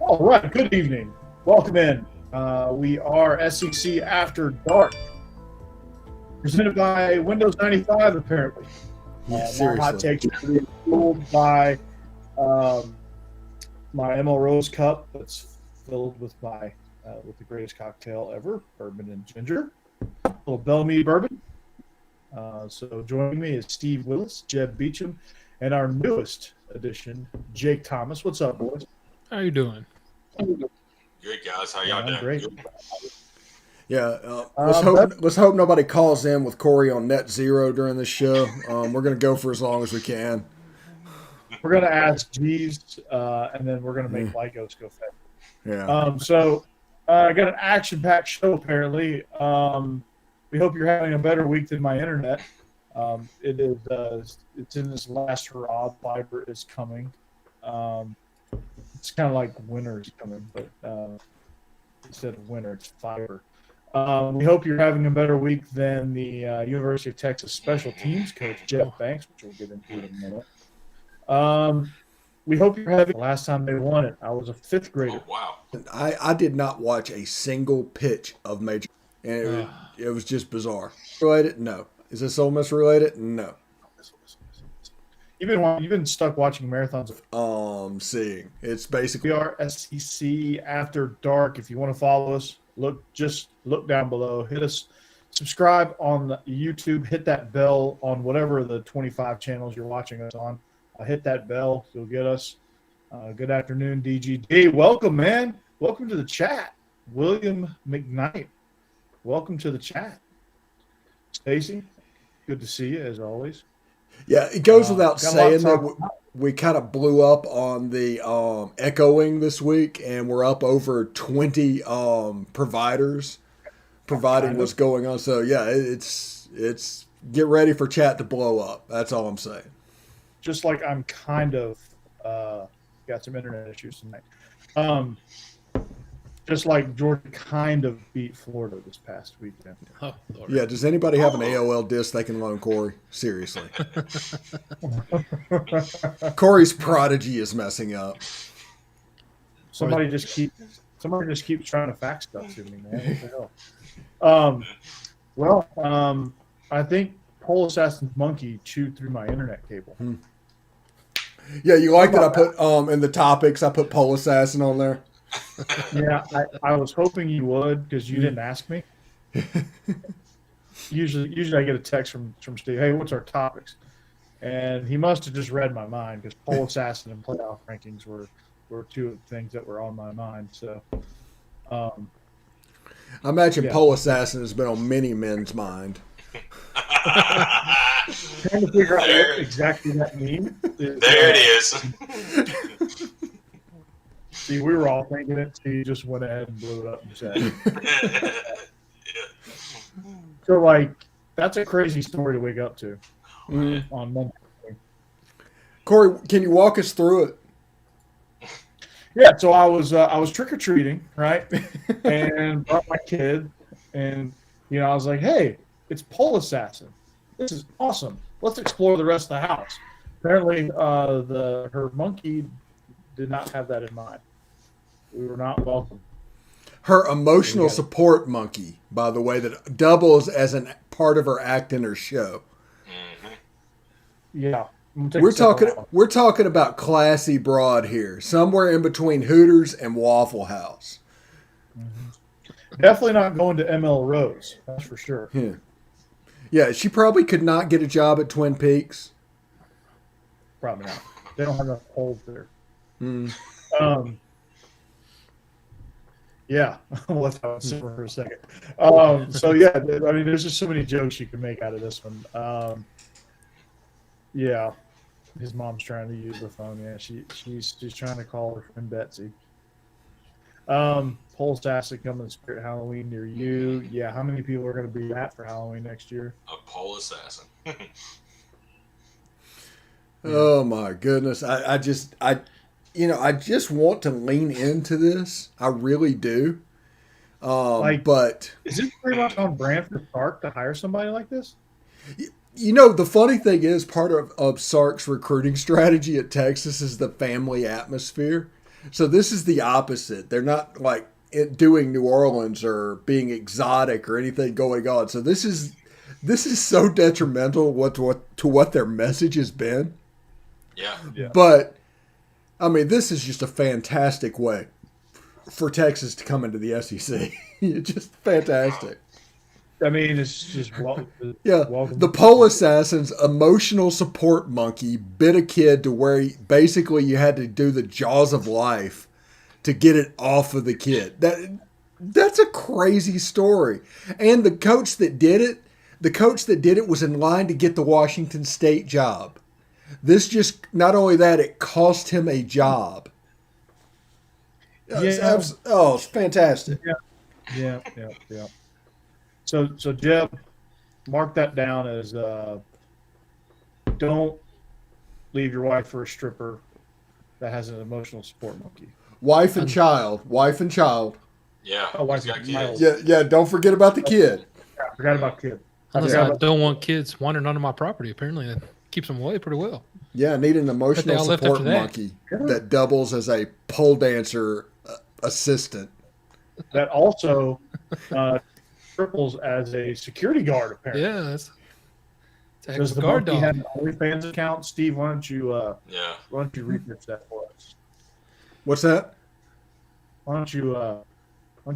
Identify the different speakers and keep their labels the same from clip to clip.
Speaker 1: All right, good evening. Welcome in. We are SEC After Dark, presented by Windows 95, apparently.
Speaker 2: Yeah,
Speaker 1: My hot
Speaker 2: seriously.
Speaker 1: takes are being fueled by my ML Rose cup that's filled with the greatest cocktail ever, bourbon and ginger, a little Bellmead bourbon. So joining me is Steve Willis, Jeb Beecham, and our newest addition, Jake Thomas. What's up, boys?
Speaker 3: How you doing?
Speaker 4: Good guys, how y'all doing?
Speaker 1: Great.
Speaker 2: Yeah, let's hope nobody calls in with Corey on net zero during this show. We're gonna go for as long as we can.
Speaker 1: We're gonna ask G's, and then we're gonna make Lycos go fast.
Speaker 2: Yeah.
Speaker 1: So I got an action-packed show. Apparently, we hope you're having a better week than my internet. It is. It's in this last hurrah. Fiber is coming. It's kind of like winter is coming, but instead of winter, it's fiber. We hope you're having a better week than the University of Texas special teams coach, Jeff Banks, which we'll get into in a minute. We hope you're having the last time they won it. I was a fifth grader.
Speaker 4: Oh, wow.
Speaker 2: I did not watch a single pitch of Major, and it was just bizarre. Related? No. Is this Ole Miss related? No.
Speaker 1: You've been stuck watching marathons.
Speaker 2: Seeing it's basically
Speaker 1: We are SEC After Dark. If you want to follow us, look down below. Hit us, subscribe on the YouTube. Hit that bell on whatever the 25 channels you're watching us on. Hit that bell. You'll get us. Good afternoon, DGD. Welcome, man. Welcome to the chat. William McKnight. Welcome to the chat. Stacy, good to see you as always.
Speaker 2: Yeah, it goes without
Speaker 1: got a lot
Speaker 2: saying
Speaker 1: to talk
Speaker 2: that we kind of blew up on the echoing this week, and we're up over 20 providers providing what's going on. So yeah, it's get ready for chat to blow up. That's all I'm saying.
Speaker 1: Just like I'm kind of got some internet issues tonight. Just like Georgia kind of beat Florida this past weekend.
Speaker 3: Oh, Lord.
Speaker 2: Yeah, does anybody have an AOL disc they can loan Corey? Seriously. Corey's prodigy is messing up.
Speaker 1: Somebody just keeps trying to fax stuff to me, man. What the hell? I think Pole Assassin's monkey chewed through my internet cable.
Speaker 2: Yeah, you like that I put in the topics, I put Pole Assassin on there?
Speaker 1: Yeah, I was hoping you would because you didn't ask me. Usually I get a text from Steve, hey, what's our topics? And he must have just read my mind because Pole Assassin and playoff rankings were two of the things that were on my mind. So
Speaker 2: I imagine Pole Assassin has been on many men's mind.
Speaker 1: Trying to figure out what exactly that means.
Speaker 4: There it is.
Speaker 1: See, we were all thinking it. Steve just went ahead and blew it up and said it. So, like, that's a crazy story to wake up to on Monday.
Speaker 2: Corey, can you walk us through it?
Speaker 1: Yeah, so I was trick or treating, right, and brought my kid, and I was like, hey, it's Pole Assassin. This is awesome. Let's explore the rest of the house. Apparently, her monkey did not have that in mind. We were not welcome.
Speaker 2: Her emotional support monkey, by the way, that doubles as a part of her act in her show.
Speaker 1: Yeah.
Speaker 2: We're talking about classy broad here, somewhere in between Hooters and Waffle House.
Speaker 1: Definitely not going to ML Rose, that's for sure.
Speaker 2: Yeah, she probably could not get a job at Twin Peaks.
Speaker 1: Probably not. They don't have enough holes there. Yeah, we'll let that one simmer for a second. So yeah, I mean, there's just so many jokes you can make out of this one. Yeah, his mom's trying to use the phone. Yeah, she's trying to call her friend Betsy. Pole Assassin coming to Spirit Halloween near you. Yeah, how many people are going to be at for Halloween next year?
Speaker 4: A Pole Assassin.
Speaker 2: Oh my goodness! I just want to lean into this. I really do. But
Speaker 1: is it pretty much on brand for Sark to hire somebody like this?
Speaker 2: The funny thing is, part of Sark's recruiting strategy at Texas is the family atmosphere. So this is the opposite. They're not like doing New Orleans or being exotic or anything going on. So this is so detrimental to what their message has been.
Speaker 4: Yeah.
Speaker 2: But I mean, this is just a fantastic way for Texas to come into the SEC. It's just fantastic.
Speaker 1: I mean, it's just welcome.
Speaker 2: The pole assassin's emotional support monkey bit a kid to where basically you had to do the jaws of life to get it off of the kid. That's a crazy story. And the coach that did it was in line to get the Washington State job. This just, not only that, it cost him a job. It's fantastic.
Speaker 1: Yeah. So Jeb, mark that down as don't leave your wife for a stripper that has an emotional support monkey.
Speaker 2: Wife and child.
Speaker 4: Yeah.
Speaker 1: Oh, wife
Speaker 4: he's got
Speaker 1: and
Speaker 4: kids.
Speaker 1: child.
Speaker 2: Yeah. Don't forget about the kid.
Speaker 1: I forgot about kid.
Speaker 3: Unless I don't want kids wandering onto my property. Apparently, that keeps them away pretty well.
Speaker 2: Yeah, need an emotional support monkey that doubles as a pole dancer assistant.
Speaker 1: That also triples as a security guard, apparently.
Speaker 3: Yeah, that's
Speaker 1: Does the
Speaker 3: guard
Speaker 1: monkey
Speaker 3: dog.
Speaker 1: have an OnlyFans account? Steve, why don't you research that for us?
Speaker 2: What's that?
Speaker 1: Why don't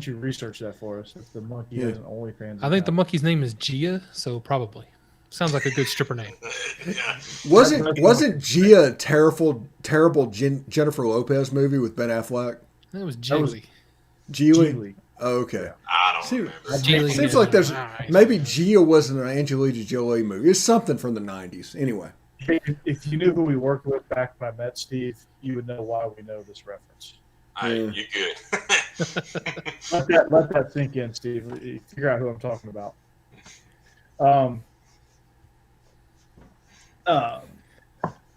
Speaker 1: you research that for us? If the monkey has an OnlyFans account.
Speaker 3: I think the monkey's name is Gia, so probably. Sounds like a good stripper name.
Speaker 4: Yeah.
Speaker 2: Wasn't Gia a terrible Jennifer Lopez movie with Ben Affleck?
Speaker 3: That was Geely.
Speaker 2: Geely? Oh, okay.
Speaker 4: I don't remember.
Speaker 2: Seems like there's maybe Gia wasn't an Angelina Jolie movie. It's something from the 90s. Anyway.
Speaker 1: If you knew who we worked with back when I met Steve, you would know why we know this reference.
Speaker 4: You're good.
Speaker 1: Let that sink in, Steve. You figure out who I'm talking about.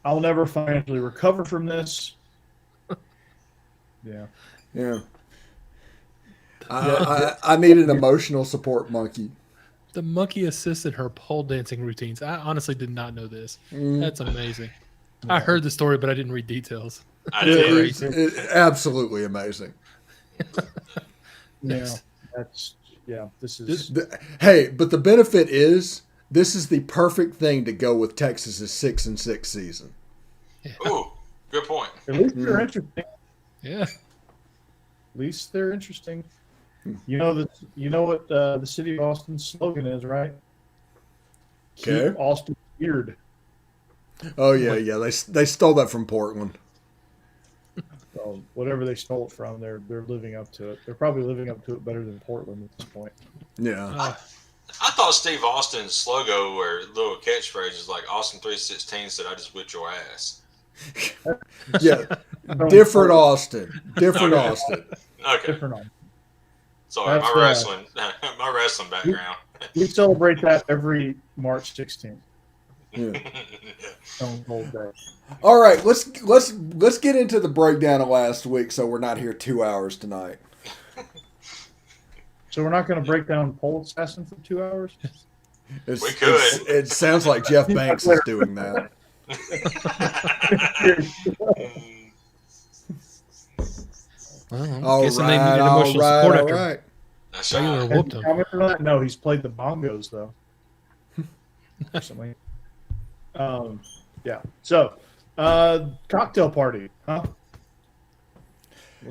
Speaker 1: I'll never financially recover from this. Yeah.
Speaker 2: I need an emotional support monkey.
Speaker 3: The monkey assisted her pole dancing routines. I honestly did not know this. That's amazing. I heard the story, but I didn't read details.
Speaker 4: I did.
Speaker 2: It's absolutely amazing.
Speaker 1: This is
Speaker 2: Hey, but the benefit is this is the perfect thing to go with Texas's 6-6 season.
Speaker 4: Ooh, good point.
Speaker 1: at least they're interesting.
Speaker 3: Yeah.
Speaker 1: At least they're interesting. You know what the city of Austin's slogan is, right?
Speaker 2: Okay.
Speaker 1: Keep Austin weird.
Speaker 2: Oh yeah. They stole that from Portland.
Speaker 1: So whatever they stole it from, they're living up to it. They're probably living up to it better than Portland at this point.
Speaker 2: Yeah.
Speaker 4: I thought Steve Austin's slogan or little catchphrase is like Austin 316 said, "I just whipped your ass."
Speaker 2: Yeah. Different Austin.
Speaker 4: Okay.
Speaker 2: Austin.
Speaker 4: Okay.
Speaker 1: Different on.
Speaker 4: Sorry,
Speaker 1: That's,
Speaker 4: my wrestling background.
Speaker 1: We celebrate that every March 16th.
Speaker 2: Yeah.
Speaker 1: Stone Cold Day.
Speaker 2: All right, let's get into the breakdown of last week so we're not here 2 hours tonight.
Speaker 1: So we're not going to break down Pole Assassin for 2 hours?
Speaker 4: We could.
Speaker 2: It sounds like Jeff Banks is doing that.
Speaker 3: Well,
Speaker 2: All
Speaker 3: guessing they
Speaker 2: right,
Speaker 3: needed
Speaker 2: all
Speaker 3: emotional
Speaker 2: right,
Speaker 3: support
Speaker 2: all
Speaker 3: after
Speaker 2: right.
Speaker 4: That's
Speaker 3: Baylor
Speaker 4: right.
Speaker 3: whooped him.
Speaker 1: Comment on that? No, he's played the bongos though. Recently. Yeah. So, cocktail party, huh?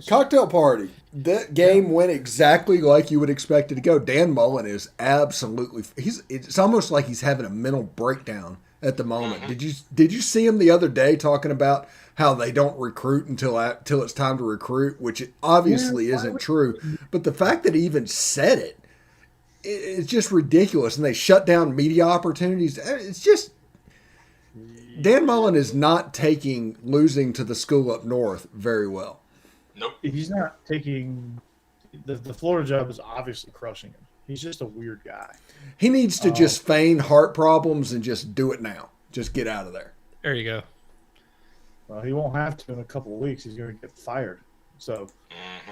Speaker 2: Cocktail party. That game went exactly like you would expect it to go. Dan Mullen is absolutely. It's almost like he's having a mental breakdown at the moment.
Speaker 4: Mm-hmm.
Speaker 2: Did you see him the other day talking about how they don't recruit until it's time to recruit, which obviously isn't true. But the fact that he even said it's just ridiculous. And they shut down media opportunities. It's just Dan Mullen is not taking losing to the school up north very well.
Speaker 4: Nope.
Speaker 1: He's not taking the Florida job is obviously crushing him. He's just a weird guy.
Speaker 2: He needs to just feign heart problems and just do it now. Just get out of there.
Speaker 3: There you go.
Speaker 1: Well, he won't have to in a couple of weeks. He's going to get fired. So,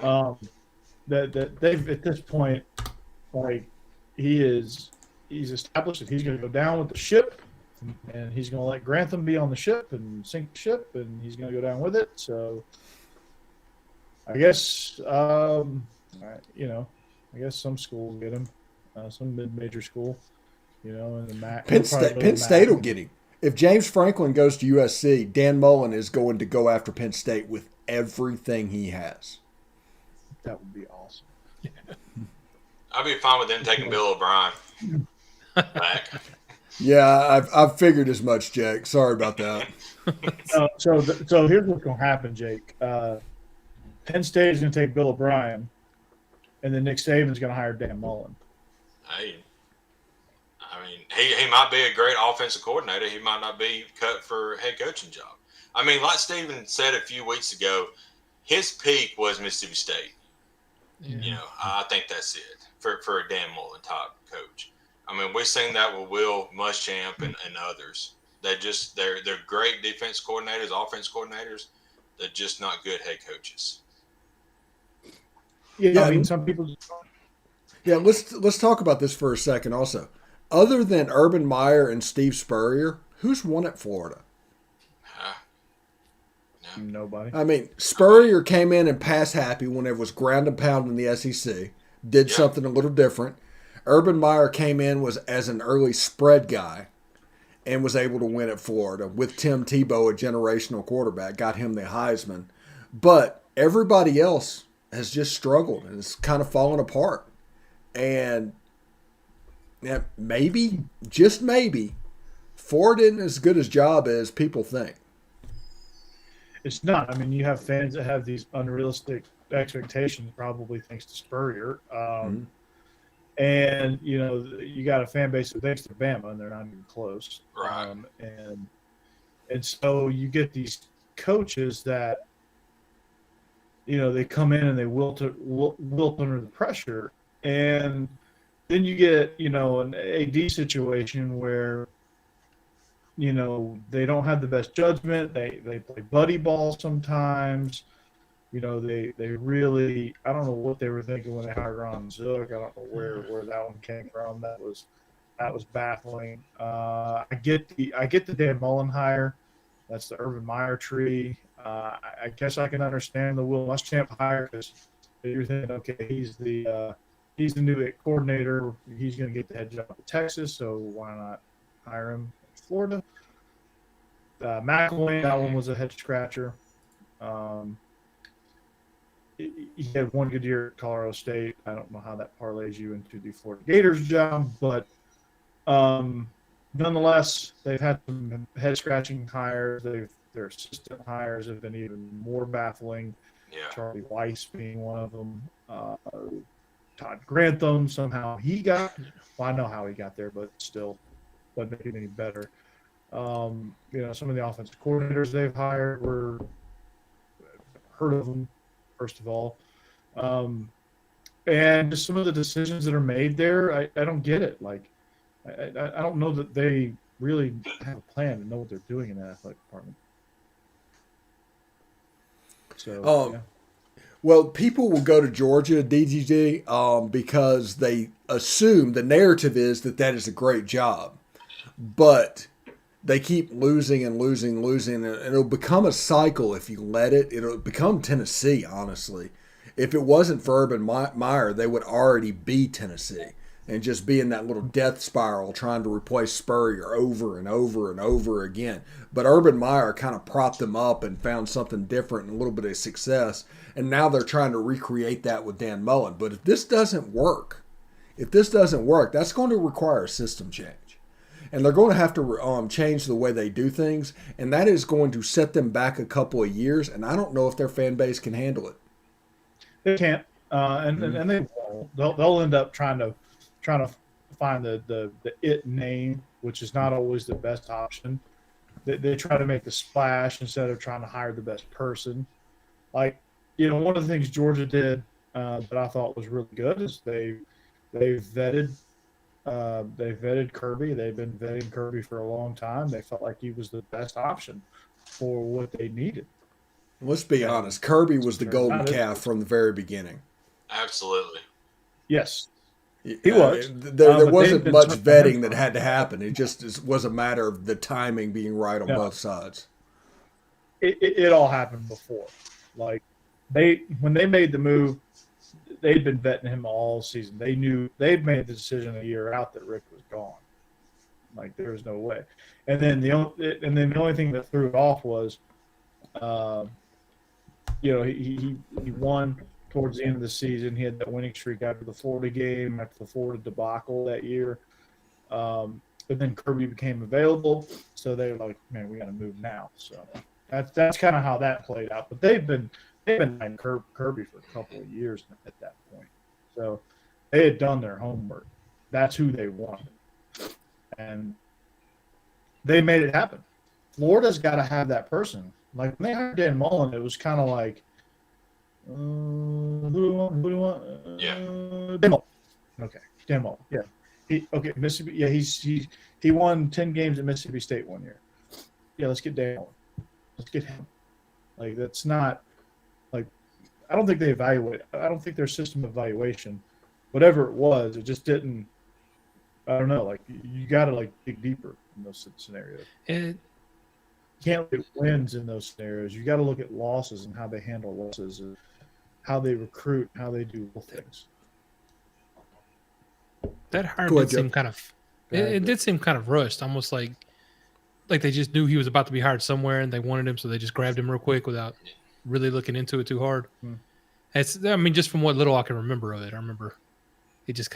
Speaker 1: that they've at this point, like he's established that he's going to go down with the ship, and he's going to let Grantham be on the ship and sink the ship, and he's going to go down with it. So, I guess I guess some schools get him, some mid-major school, and the MAC.
Speaker 2: Penn
Speaker 1: He'll probably
Speaker 2: State,
Speaker 1: go to
Speaker 2: Penn
Speaker 1: the
Speaker 2: State will
Speaker 1: MAC.
Speaker 2: get him. If James Franklin goes to USC, Dan Mullen is going to go after Penn State with everything he has.
Speaker 1: That would be awesome.
Speaker 4: I'd be fine with them taking Bill O'Brien back.
Speaker 2: Yeah, I've figured as much, Jake. Sorry about that.
Speaker 1: So here's what's going to happen, Jake. Penn State is going to take Bill O'Brien, and then Nick Saban's going to hire Dan Mullen.
Speaker 4: Hey, I mean, he might be a great offensive coordinator. He might not be cut for a head coaching job. I mean, like Steven said a few weeks ago, his peak was Mississippi State.
Speaker 3: Yeah.
Speaker 4: I think that's it for a Dan Mullen type coach. I mean, we've seen that with Will Muschamp and others. They're great defense coordinators, offense coordinators. They're just not good head coaches.
Speaker 1: Yeah, I mean, some people.
Speaker 2: Yeah, let's talk about this for a second. Also, other than Urban Meyer and Steve Spurrier, who's won at Florida?
Speaker 1: Nobody.
Speaker 2: I mean, Spurrier came in and pass happy when it was ground and pound in the SEC. Did something a little different. Urban Meyer came in was as an early spread guy and was able to win at Florida with Tim Tebow, a generational quarterback, got him the Heisman. But everybody else has just struggled and it's kind of fallen apart. And maybe, just maybe, Ford isn't as good a job as people think.
Speaker 1: It's not. I mean, you have fans that have these unrealistic expectations, probably thanks to Spurrier. And, you got a fan base that thinks they're Bama, and they're not even close.
Speaker 4: Right.
Speaker 1: And so you get these coaches that, they come in and they wilt under the pressure. And then you get, an AD situation where, they don't have the best judgment. They play buddy ball sometimes. They really, I don't know what they were thinking when they hired Ron Zook. I don't know where that one came from. That was baffling. I get the Dan Mullen hire. That's the Urban Meyer tree. I guess I can understand the Will Muschamp hire because you're thinking, okay, he's the new coordinator. He's going to get the head job at Texas, so why not hire him in Florida? McElwain, that one was a head scratcher. He had one good year at Colorado State. I don't know how that parlays you into the Florida Gators job, but nonetheless, they've had some head-scratching hires. Their assistant hires have been even more baffling.
Speaker 4: Yeah.
Speaker 1: Charlie Weiss being one of them. Todd Grantham, somehow he got – well, I know how he got there, but still doesn't make it any better. Some of the offensive coordinators they've hired were heard of them, first of all. And just some of the decisions that are made there, I don't get it. Like, I don't know that they really have a plan and know what they're doing in that athletic department. So,
Speaker 2: Well, people will go to Georgia, DGD, because they assume the narrative is that is a great job. But they keep losing and losing and losing, and it'll become a cycle if you let it. It'll become Tennessee, honestly. If it wasn't for Urban Meyer, they would already be Tennessee and just be in that little death spiral trying to replace Spurrier over and over and over again. But Urban Meyer kind of propped them up and found something different and a little bit of success, and now they're trying to recreate that with Dan Mullen. But if this doesn't work, that's going to require a system change. And they're going to have to change the way they do things, and that is going to set them back a couple of years, and I don't know if their fan base can handle it.
Speaker 1: They can't, and they won't. They'll end up trying to find the it name, which is not always the best option. They try to make the splash instead of trying to hire the best person. Like, one of the things Georgia did that I thought was really good is they vetted Kirby. They've been vetting Kirby for a long time. They felt like he was the best option for what they needed.
Speaker 2: Let's be honest. Kirby was the golden calf from the very beginning.
Speaker 4: Absolutely.
Speaker 1: Yes, he was.
Speaker 2: There wasn't much vetting that had to happen. It just was a matter of the timing being right on both sides.
Speaker 1: It all happened before. Like, when they made the move, they'd been vetting him all season. They knew they'd made the decision a year out that Rick was gone. Like there was no way. And then the only thing that threw it off was, he won towards the end of the season. He had that winning streak after the Florida game, after the Florida debacle that year. But then Kirby became available, so they were like, "Man, we got to move now." So that's kind of how that played out. But they've been eyeing Kirby for a couple of years at that point, so they had done their homework. That's who they wanted, and they made it happen. Florida's got to have that person. Like when they hired Dan Mullen, it was kind of like, who do we want?
Speaker 4: Yeah.
Speaker 1: Dan Mullen. Okay, Dan Mullen. Yeah. Mississippi. Yeah, he won 10 games at Mississippi State one year. Yeah, let's get Dan Mullen. Let's get him. Like that's not like I don't think they evaluate. I don't think their system of evaluation, whatever it was, it just didn't. I don't know. Like you got to like dig deeper in those scenarios. You can't look at wins in those scenarios. You got to look at losses and how they handle losses, and how they recruit, how they do both things.
Speaker 3: That hire did seem kind of. It did seem kind of rushed, almost like they just knew he was about to be hired somewhere and they wanted him, so they just grabbed him real quick without really looking into it too hard. Just from what little I can remember of it, I remember it just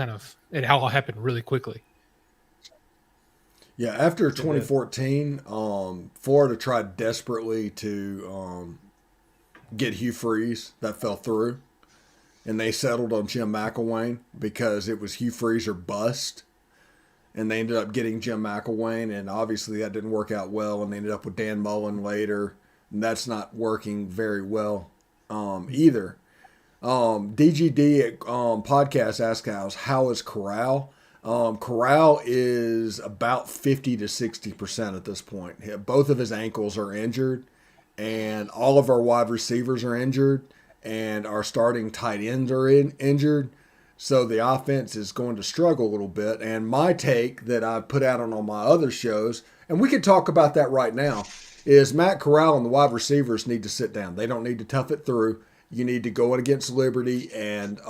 Speaker 3: it all happened really quickly.
Speaker 2: Yeah, after 2014, Florida tried desperately to get Hugh Freeze. That fell through. And they settled on Jim McElwain because it was Hugh Freeze or bust. And they ended up getting Jim McElwain, and obviously that didn't work out well, and they ended up with Dan Mullen later, and that's not working very well either. DGD at podcast asked us, how is Corral? Corral is about 50 to 60% at this point. Both of his ankles are injured, and all of our wide receivers are injured, and our starting tight ends are injured. So the offense is going to struggle a little bit. And my take that I put out on all my other shows, and we could talk about that right now, is Matt Corral and the wide receivers need to sit down. They don't need to tough it through. You need to go in against Liberty and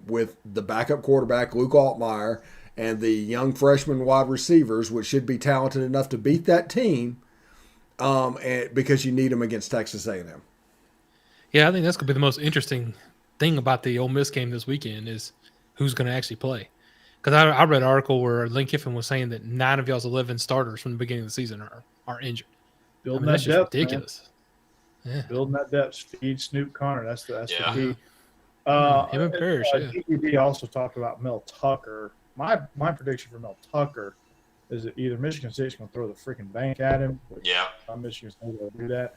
Speaker 2: with the backup quarterback, Luke Altmaier, and the young freshman wide receivers, which should be talented enough to beat that team, and because you need them against Texas A&M.
Speaker 3: Yeah, I think that's going to be the most interesting thing about the Ole Miss game this weekend is who's going to actually play. Because I read an article where Lane Kiffin was saying that 9 of y'all's 11 starters from the beginning of the season are injured.
Speaker 1: Building
Speaker 3: that's
Speaker 1: that
Speaker 3: just
Speaker 1: depth,
Speaker 3: ridiculous. Yeah.
Speaker 1: Building that depth. Feed Snoop Connor. That's the key.
Speaker 3: Him and Parrish.
Speaker 1: DPD also talked about Mel Tucker. My prediction for Mel Tucker is that either Michigan State's going to throw the freaking bank at him.
Speaker 4: Yeah.
Speaker 1: Michigan State will do that.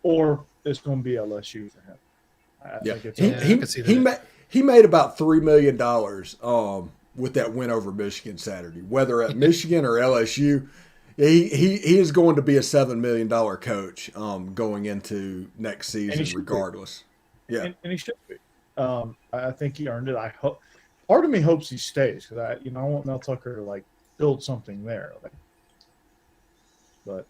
Speaker 1: Or it's going to be LSU for him.
Speaker 2: He made about $3 million with that win over Michigan Saturday. Whether at Michigan or LSU, he is going to be a $7 million coach going into next season, regardless. Yeah,
Speaker 1: and he should be. I think he earned it. I hope. Part of me hopes he stays because I want Mel Tucker to build something there. But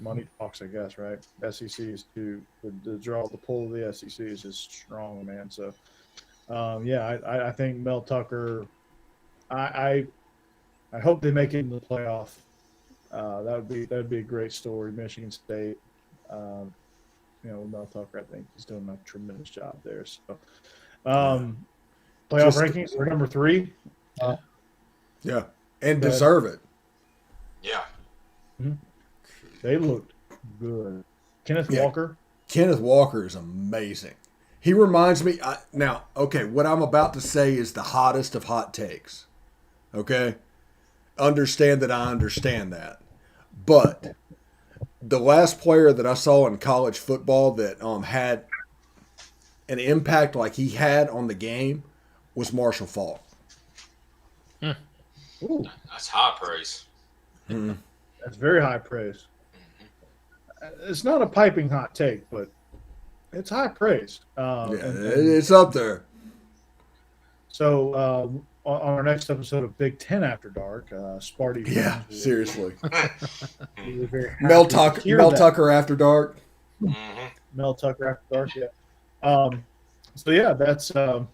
Speaker 1: money talks, I guess, right? SEC is the pull of the SEC is just strong, man. So, I think Mel Tucker. I hope they make it in the playoff. That would be a great story. Michigan State, Mel Tucker. I think he's doing a tremendous job there. So, playoff rankings, we're number 3.
Speaker 2: And deserve it.
Speaker 4: Yeah.
Speaker 1: Mm-hmm. They looked good. Kenneth Walker.
Speaker 2: Kenneth Walker is amazing. He reminds me what I'm about to say is the hottest of hot takes. Okay? Understand that I understand that. But the last player that I saw in college football that had an impact like he had on the game was Marshall Faulk.
Speaker 1: Ooh.
Speaker 4: That's high praise.
Speaker 2: Mm-hmm.
Speaker 1: That's very high praise. It's not a piping hot take, but it's high praise.
Speaker 2: It's up there.
Speaker 1: So on our next episode of Big Ten After Dark, Sparty.
Speaker 2: Yeah, seriously.
Speaker 1: Very
Speaker 2: Mel Tucker After Dark.
Speaker 4: Mm-hmm.
Speaker 1: Mel Tucker After Dark, yeah. So yeah, that's when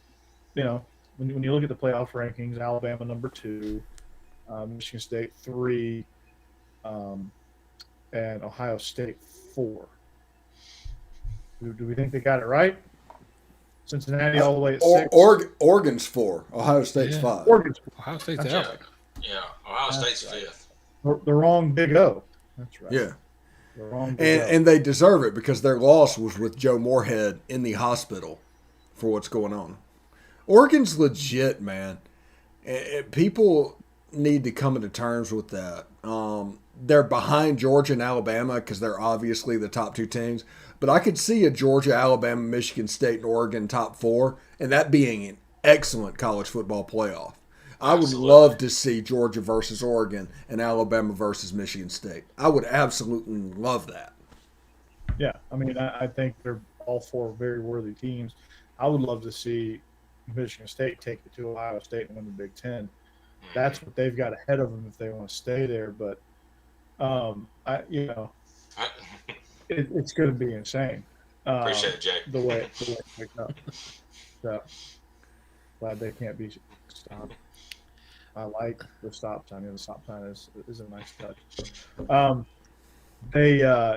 Speaker 1: you look at the playoff rankings, Alabama number 2, Michigan State 3, and Ohio State 4. Do we think they got it right? Cincinnati all the way at 6.
Speaker 2: Oregon's 4. Ohio State's 5.
Speaker 1: Oregon's 4.
Speaker 3: Ohio State's
Speaker 1: That's
Speaker 3: out.
Speaker 1: right.
Speaker 4: Yeah. Ohio State's
Speaker 1: That's right.
Speaker 4: 5th.
Speaker 1: The wrong Big O. That's right.
Speaker 2: Yeah.
Speaker 1: The wrong Big O.
Speaker 2: And they deserve it because their loss was with Joe Moorhead in the hospital for what's going on. Oregon's legit, man. People need to come into terms with that. They're behind Georgia and Alabama because they're obviously the top 2 teams. But I could see a Georgia, Alabama, Michigan State, and Oregon top 4, and that being an excellent college football playoff. I would love to see Georgia versus Oregon and Alabama versus Michigan State. I would absolutely love that.
Speaker 1: Yeah, I mean, I think they're all 4 very worthy teams. I would love to see Michigan State take it to Ohio State and win the Big Ten. That's what they've got ahead of them if they want to stay there. But, it's going to be insane.
Speaker 4: Appreciate it, Jay.
Speaker 1: The way it picked up. So glad they can't be stopped. I like the stop sign. The stop sign is a nice touch.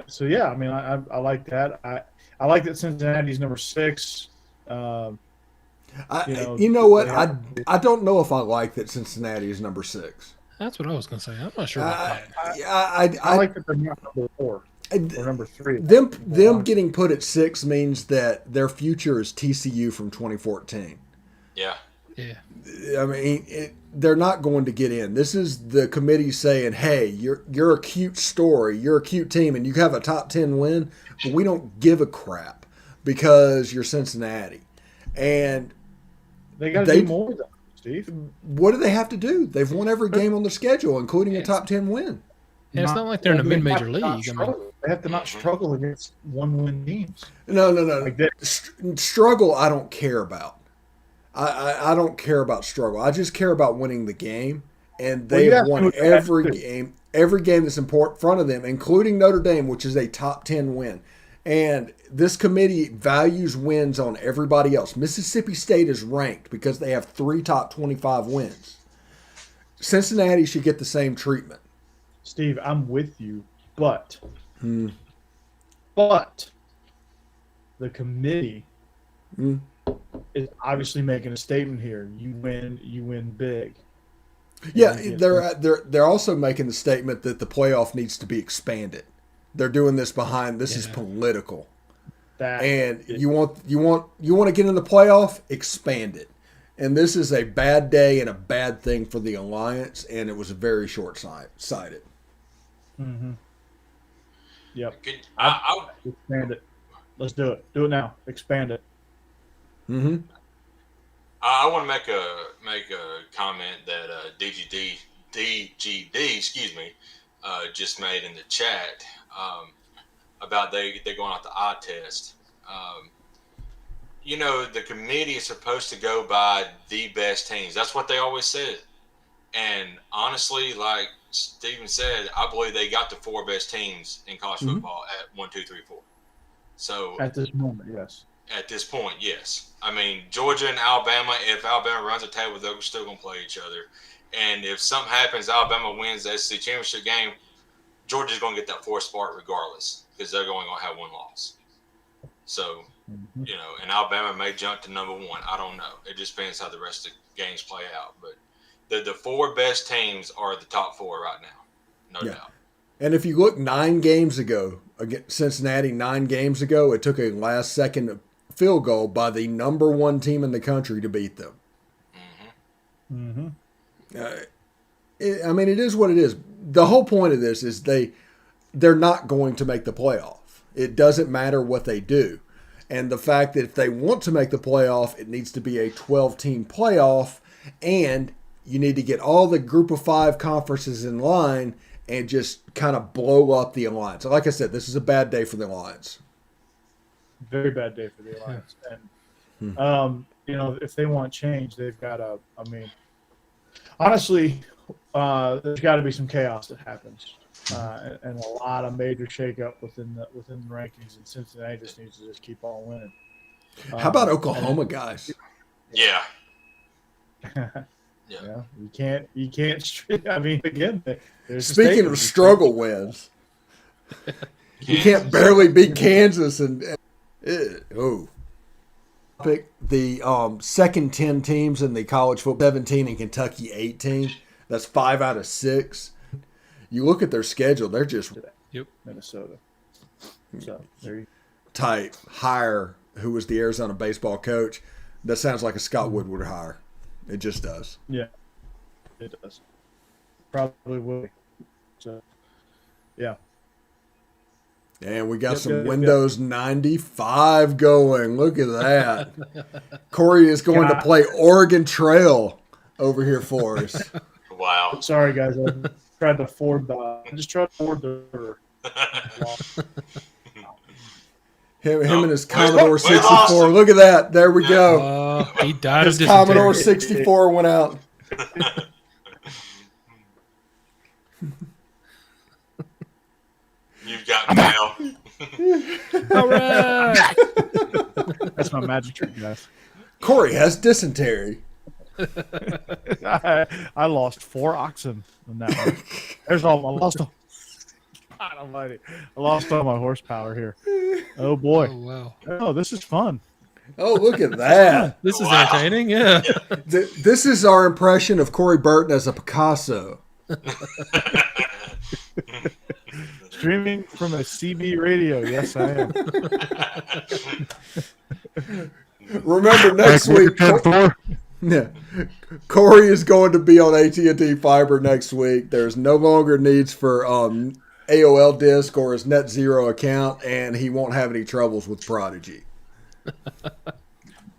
Speaker 1: So yeah, I mean, I like that. I like that Cincinnati's number 6.
Speaker 2: You know what? I don't know if I like that Cincinnati is number 6.
Speaker 3: That's what I was going to say. I'm not sure about that.
Speaker 1: I like that they're not number 4 or number 3.
Speaker 2: Them getting put at 6 means that their future is TCU from 2014.
Speaker 4: Yeah.
Speaker 3: Yeah.
Speaker 2: I mean, they're not going to get in. This is the committee saying, "Hey, you're a cute story. You're a cute team, and you have a top 10 win, but we don't give a crap because you're Cincinnati." And
Speaker 1: they got to do more though, Steve.
Speaker 2: What do they have to do? They've won every game on the schedule, including a top 10 win.
Speaker 3: And it's not like they're in a mid-major league.
Speaker 1: They have to not struggle against 1-win teams.
Speaker 2: No.
Speaker 1: Like
Speaker 2: Struggle, I don't care about. I don't care about struggle. I just care about winning the game, and they've won every game that's in front of them, including Notre Dame, which is a top 10 win. And this committee values wins on everybody else. Mississippi State is ranked because they have 3 top 25 wins. Cincinnati should get the same treatment.
Speaker 1: Steve, I'm with you, but the committee is obviously making a statement here. You win big.
Speaker 2: Yeah, they're also making the statement that the playoff needs to be expanded. They're doing this this is political. You want to get in the playoff, expand it. And this is a bad day and a bad thing for the alliance, and it was very short-sighted.
Speaker 1: Mm-hmm. Yep.
Speaker 4: I'll
Speaker 1: expand it. Let's do it. Do it now. Expand it.
Speaker 2: Mm-hmm.
Speaker 4: I want to make a comment that DGD, just made in the chat about they're going out the eye test. The committee is supposed to go by the best teams. That's what they always said. And honestly, like Steven said, I believe they got the 4 best teams in college football at 1, 2, 3, 4. So
Speaker 1: at this moment, yes.
Speaker 4: At this point, yes. I mean, Georgia and Alabama, if Alabama runs a table, they're still going to play each other. And if something happens, Alabama wins the SEC championship game, Georgia's going to get that 4th spot regardless because they're going to have 1 loss. So, and Alabama may jump to number 1. I don't know. It just depends how the rest of the games play out. But the 4 best teams are the top 4 right now. No doubt.
Speaker 2: And if you look 9 games ago, against Cincinnati 9 games ago, it took a last-second field goal by the number 1 team in the country to beat them.
Speaker 1: Mm-hmm.
Speaker 2: I mean, it is what it is. The whole point of this is they're not going to make the playoff. It doesn't matter what they do. And the fact that if they want to make the playoff, it needs to be a 12-team playoff, and you need to get all the group of 5 conferences in line and just kind of blow up the alliance. So like I said, this is a bad day for the alliance.
Speaker 1: Very bad day for the alliance. And, if they want change, they've got to, honestly, there's got to be some chaos that happens. And a lot of major shakeup within the rankings, and Cincinnati just needs to just keep on winning.
Speaker 2: How about Oklahoma guys?
Speaker 4: Yeah.
Speaker 1: Yeah, you can't. I mean, again, there's a
Speaker 2: Speaking
Speaker 1: statement.
Speaker 2: of struggle wins, you can't barely beat Kansas Pick the second 10 teams in the college football, 17 and Kentucky 18. That's 5 out of 6. You look at their schedule; they're just
Speaker 1: Minnesota. So there you
Speaker 2: tight. Hire who was the Arizona baseball coach. That sounds like a Scott Woodward hire. It just does.
Speaker 1: Yeah, it does. Probably will. So, yeah.
Speaker 2: And we got some Windows 95 going. Look at that. Corey is going to play Oregon Trail over here for us.
Speaker 4: Wow.
Speaker 1: Sorry, guys. I tried to forward the. I just tried to forward the.
Speaker 2: Him and his Commodore 64. Look at that. There we go.
Speaker 3: He died
Speaker 2: his
Speaker 3: of
Speaker 2: Commodore 64 went out.
Speaker 4: You've got mail.
Speaker 3: All right.
Speaker 1: That's my magic trick, guys.
Speaker 2: Corey has dysentery.
Speaker 1: I lost 4 oxen in that one. There's all I lost. God almighty. I lost all my horsepower here. Oh boy.
Speaker 3: Oh, wow.
Speaker 1: Oh, this is fun.
Speaker 2: Oh, look at that.
Speaker 3: This is entertaining. Yeah.
Speaker 2: This is our impression of Corey Burton as a Picasso.
Speaker 1: Streaming from a CB radio. Yes, I am.
Speaker 2: Remember next week. Yeah, Corey is going to be on AT&T Fiber next week. There's no longer needs for AOL Disk or his Net Zero account, and he won't have any troubles with Prodigy.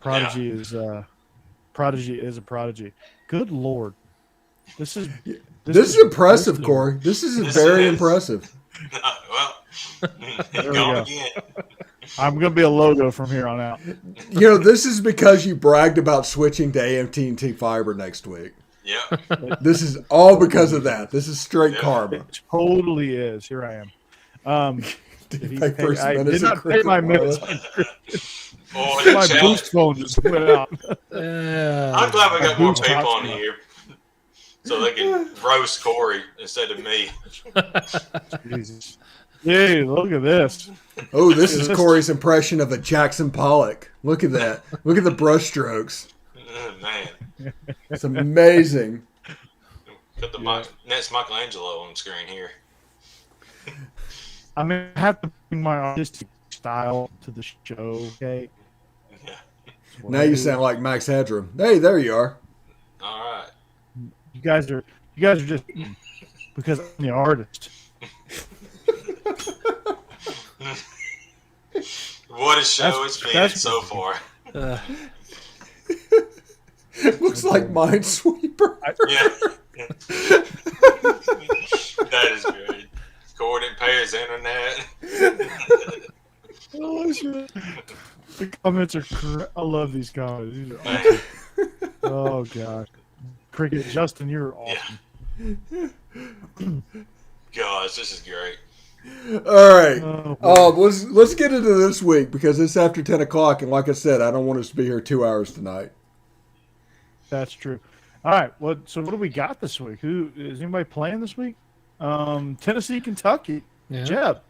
Speaker 1: Prodigy is a prodigy. Good Lord, this is
Speaker 2: impressive, Corey. This is very impressive.
Speaker 4: Well,
Speaker 1: There we
Speaker 4: go
Speaker 1: go.
Speaker 4: again.
Speaker 1: I'm gonna be a logo from here on out.
Speaker 2: You know, this is because you bragged about switching to AT&T Fiber next week.
Speaker 4: Yep.
Speaker 2: This is all because of that. This is straight karma.
Speaker 1: It totally is. Here I am.
Speaker 2: Did you pay first
Speaker 1: I
Speaker 2: minutes
Speaker 1: did not
Speaker 2: of
Speaker 1: pay my
Speaker 2: Cricket
Speaker 1: minutes.
Speaker 4: Boy, the
Speaker 1: My
Speaker 4: chat.
Speaker 1: boost phone just went out.
Speaker 4: I'm glad we got more
Speaker 1: Boost
Speaker 4: people
Speaker 1: hotspot.
Speaker 4: on here so they can roast Corey instead of me.
Speaker 1: Jesus. Hey, look at this.
Speaker 2: Oh, this is Corey's impression of a Jackson Pollock. Look at that. Look at the brush strokes.
Speaker 4: Man,
Speaker 2: It's amazing.
Speaker 4: put the next Michelangelo on the screen here.
Speaker 1: I mean, I have to bring my artistic style to the show. Okay.
Speaker 4: Yeah.
Speaker 2: Now you sound like Max Headroom. Hey, there you are.
Speaker 4: All right.
Speaker 1: You guys are just because I'm the artist.
Speaker 4: What a show it's been
Speaker 1: that's
Speaker 4: so far.
Speaker 2: Looks like Minesweeper.
Speaker 4: Yeah. That is good. Corey didn't pay his internet.
Speaker 1: Oh, shit. The comments are. I love these comments. These are awesome. Oh god, Cricket, Justin, you're awesome.
Speaker 4: Gosh, this is great.
Speaker 2: All right.
Speaker 1: Oh,
Speaker 2: Let's get into this week because it's after 10 o'clock, and like I said, I don't want us to be here 2 hours tonight.
Speaker 1: that's true. All right. So what do we got this week? Who is anybody playing this week? Tennessee, Kentucky.
Speaker 3: Yeah.
Speaker 1: Jeb.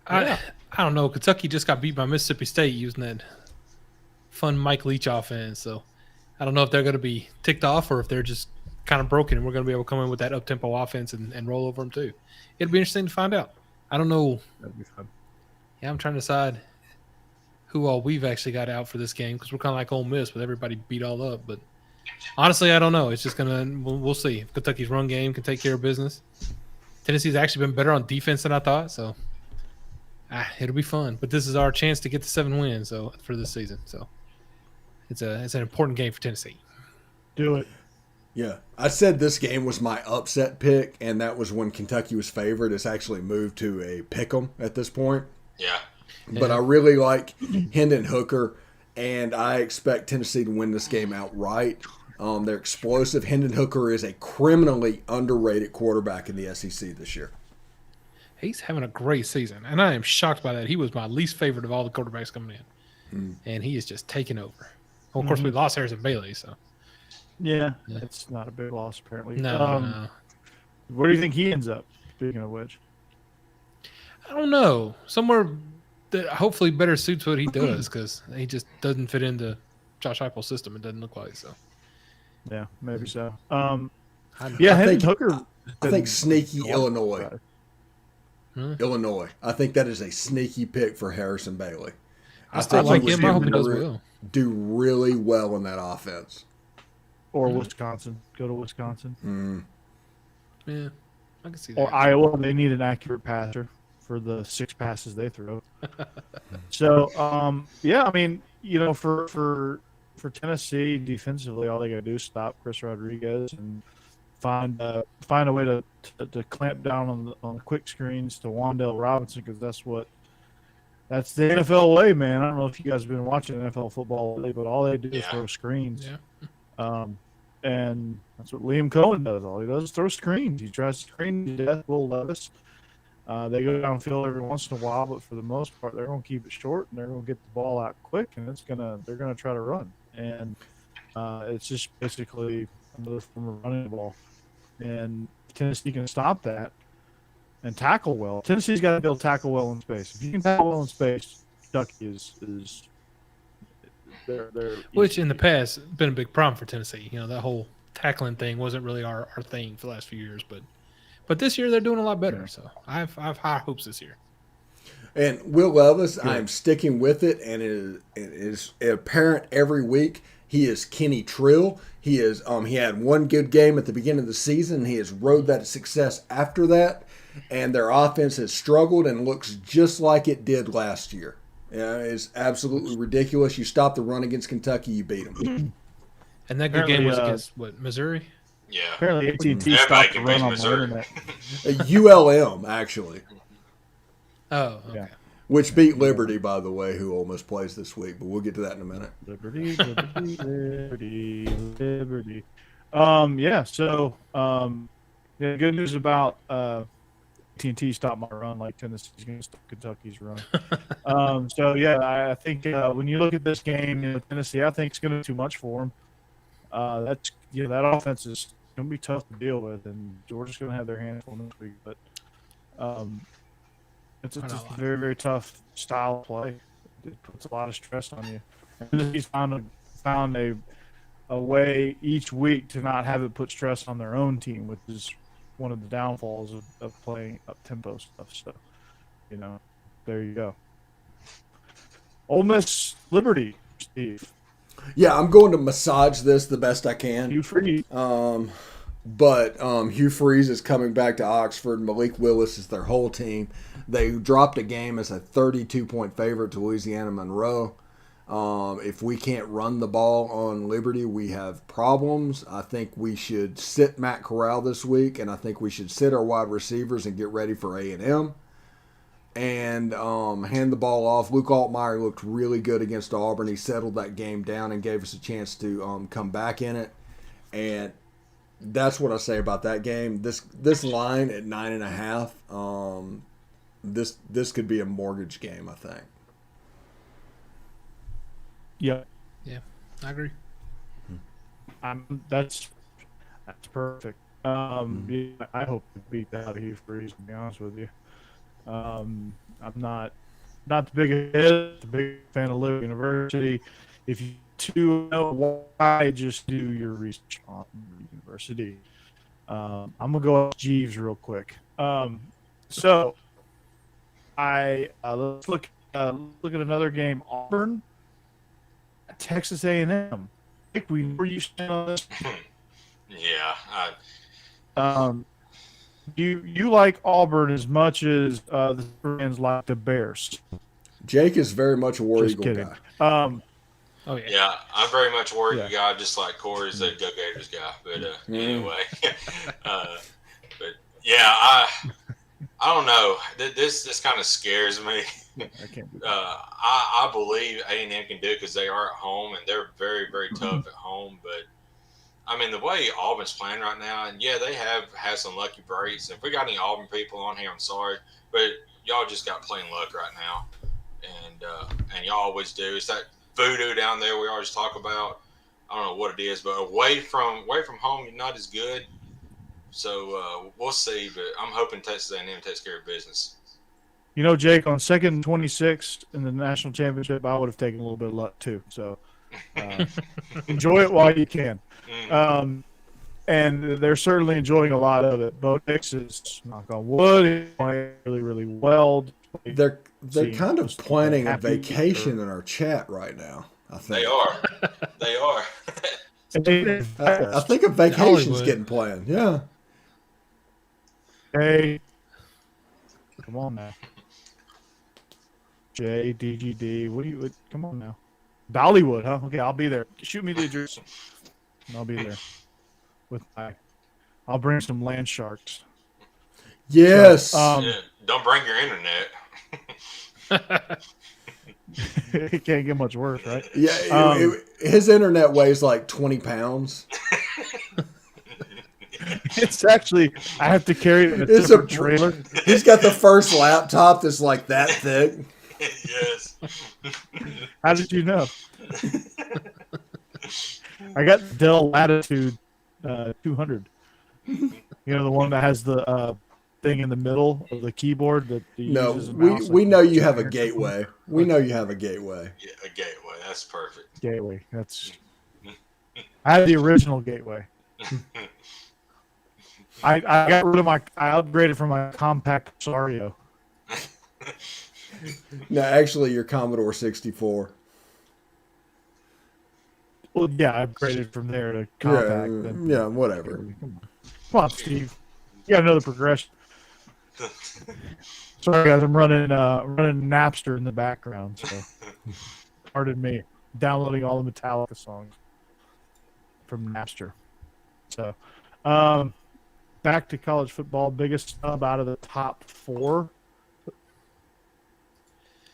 Speaker 3: I don't know. Kentucky just got beat by Mississippi State using that fun Mike Leach offense. So I don't know if they're going to be ticked off or if they're just kind of broken and we're going to be able to come in with that up-tempo offense and roll over them too. It'll be interesting to find out. I don't know.
Speaker 1: That'd be fun.
Speaker 3: Yeah, I'm trying to decide who all we've actually got out for this game because we're kind of like Ole Miss with everybody beat all up. But honestly, I don't know. It's just going to – we'll see. If Kentucky's run game can take care of business. Tennessee's actually been better on defense than I thought, so it'll be fun. But this is our chance to get to 7 wins for this season. So it's an important game for Tennessee.
Speaker 1: Do it.
Speaker 2: Yeah. I said this game was my upset pick, and that was when Kentucky was favored. It's actually moved to a pick 'em at this point.
Speaker 4: Yeah.
Speaker 2: But I really like Hendon Hooker, and I expect Tennessee to win this game outright. They're explosive. Hendon Hooker is a criminally underrated quarterback in the SEC this year.
Speaker 3: He's having a great season, and I am shocked by that. He was my least favorite of all the quarterbacks coming in. and he is just taking over. Well, of course, we lost Harrison Bailey, so
Speaker 1: yeah, it's not a big loss apparently.
Speaker 3: no.
Speaker 1: Where do you think he ends up? Speaking of which,
Speaker 3: I don't know. Somewhere that hopefully better suits what he does, because he just doesn't fit into Josh Heupel's system. It doesn't look like so.
Speaker 1: Yeah, maybe so.
Speaker 2: I
Speaker 1: think Hooker.
Speaker 2: I think sneaky Illinois.
Speaker 3: Huh?
Speaker 2: Illinois. I think that is a sneaky pick for Harrison Bailey.
Speaker 3: I still like him. I hope he does well.
Speaker 2: Do really well in that offense.
Speaker 1: Or Wisconsin. Go to Wisconsin.
Speaker 3: Yeah, I can see that.
Speaker 1: Or Iowa. They need an accurate passer for the 6 passes they throw. So, yeah, I mean, for Tennessee defensively, all they got to do is stop Chris Rodriguez and find a way to clamp down on the quick screens to Wan'Dale Robinson, because that's the NFL way, man. I don't know if you guys have been watching NFL football lately, but all they do is throw screens.
Speaker 3: Yeah.
Speaker 1: And that's what Liam Cohen does. All he does is throw screens. He tries to screen to death Will Levis. They go downfield every once in a while, but for the most part, they're going to keep it short and they're going to get the ball out quick, and they're going to try to run. And it's just basically another form of running the ball. And Tennessee can stop that and tackle well. Tennessee's got to be able to tackle well in space. If you can tackle well in space, Kentucky is they're
Speaker 3: which in the past been a big problem for Tennessee. That whole tackling thing wasn't really our thing for the last few years, but this year they're doing a lot better. So I have high hopes this year.
Speaker 2: And Will Levis, I am sticking with it, and it is apparent every week. He is Kenny Trill. He had one good game at the beginning of the season. He has rode that success after that, and their offense has struggled and looks just like it did last year. It's absolutely ridiculous. You stop the run against Kentucky, you beat them.
Speaker 3: And that good game was against Missouri?
Speaker 4: Yeah.
Speaker 1: Apparently AT&T stopped the run on the internet.
Speaker 2: ULM, actually.
Speaker 3: Oh, okay.
Speaker 1: Yeah.
Speaker 2: Which beat Liberty, by the way, who almost plays this week, but we'll get to that in a minute.
Speaker 1: Liberty. Yeah, so good news about AT&T stopped my run like Tennessee's going to stop Kentucky's run. So, yeah, I think when you look at this game, Tennessee, I think it's going to be too much for them. That offense is going to be tough to deal with, and Georgia's going to have their hands full this week. But it's a very, very tough style of play. It puts a lot of stress on you. And he's found a way each week to not have it put stress on their own team, which is one of the downfalls of playing up-tempo stuff. So, there you go. Ole Miss Liberty, Steve.
Speaker 2: Yeah, I'm going to massage this the best I can.
Speaker 1: Hugh Freeze.
Speaker 2: But Hugh Freeze is coming back to Oxford. Malik Willis is their whole team. They dropped a game as a 32-point favorite to Louisiana Monroe. If we can't run the ball on Liberty, we have problems. I think we should sit Matt Corral this week, and I think we should sit our wide receivers and get ready for A&M. And hand the ball off. Luke Altmaier looked really good against Auburn. He settled that game down and gave us a chance to come back in it. And that's what I say about that game. This line at 9.5. This could be a mortgage game, I think.
Speaker 1: Yeah,
Speaker 3: I agree.
Speaker 1: That's perfect. I hope to beat that out of Hugh Freeze, to be honest with you. I'm not the biggest fan of Liberty University. If you know why, just do your research on the university. I'm gonna go off Jeeves real quick. So let's look at another game. Auburn, Texas A&M. Where you stand on this?
Speaker 4: Yeah.
Speaker 1: You like Auburn as much as the fans like the Bears.
Speaker 2: Jake is very much a War
Speaker 1: Just
Speaker 2: Eagle
Speaker 1: kidding.
Speaker 2: guy.
Speaker 3: Oh yeah.
Speaker 4: Yeah, I'm very much a War Eagle guy, just like Corey's a Go Gators guy. But anyway, but yeah, I don't know. This kind of scares me.
Speaker 1: I can't do that.
Speaker 4: I believe A&M can do it because they are at home and they're very, very tough at home. But I mean, the way Auburn's playing right now, and yeah, they have had some lucky breaks. If we got any Auburn people on here, I'm sorry, but y'all just got plain luck right now. and y'all always do. It's that voodoo down there we always talk about. I don't know what it is, but away from home, you're not as good. So we'll see, but I'm hoping Texas A&M takes care of business.
Speaker 1: You know, Jake, on 2nd and 26 in the national championship, I would have taken a little bit of luck too. So enjoy it while you can. And they're certainly enjoying a lot of it. Bo Nix is, knock on wood, he's playing really, really well.
Speaker 2: They're kind of planning a vacation in our chat right now, I think.
Speaker 4: They are.
Speaker 2: I think a vacation's getting planned. Yeah.
Speaker 1: Hey, come on now. JDGD, come on now. Dollywood, huh? Okay, I'll be there. Shoot me the address. And I'll be there. I'll bring some land sharks.
Speaker 2: Yes.
Speaker 1: So,
Speaker 4: don't bring your internet.
Speaker 1: It can't get much worse, right?
Speaker 2: Yeah, his internet weighs like 20 pounds.
Speaker 1: It's actually, I have to carry it in a different trailer.
Speaker 2: He's got the first laptop that's like that thick.
Speaker 4: Yes.
Speaker 1: How did you know? I got Dell Latitude 200. You know, the one that has the thing in the middle of the keyboard that
Speaker 2: we know you have a gateway. We know you have a gateway.
Speaker 4: Yeah, a gateway. That's perfect.
Speaker 1: Gateway. I had the original gateway. I got rid of I upgraded from my compact Sario.
Speaker 2: No, actually, your Commodore 64.
Speaker 1: Well, yeah, I upgraded from there to compact.
Speaker 2: Yeah, whatever.
Speaker 1: Come on, Steve. You got another progression. Sorry, guys. I'm running Napster in the background, so pardon me. Downloading all the Metallica songs from Napster. So, back to college football. Biggest snub out of the top 4.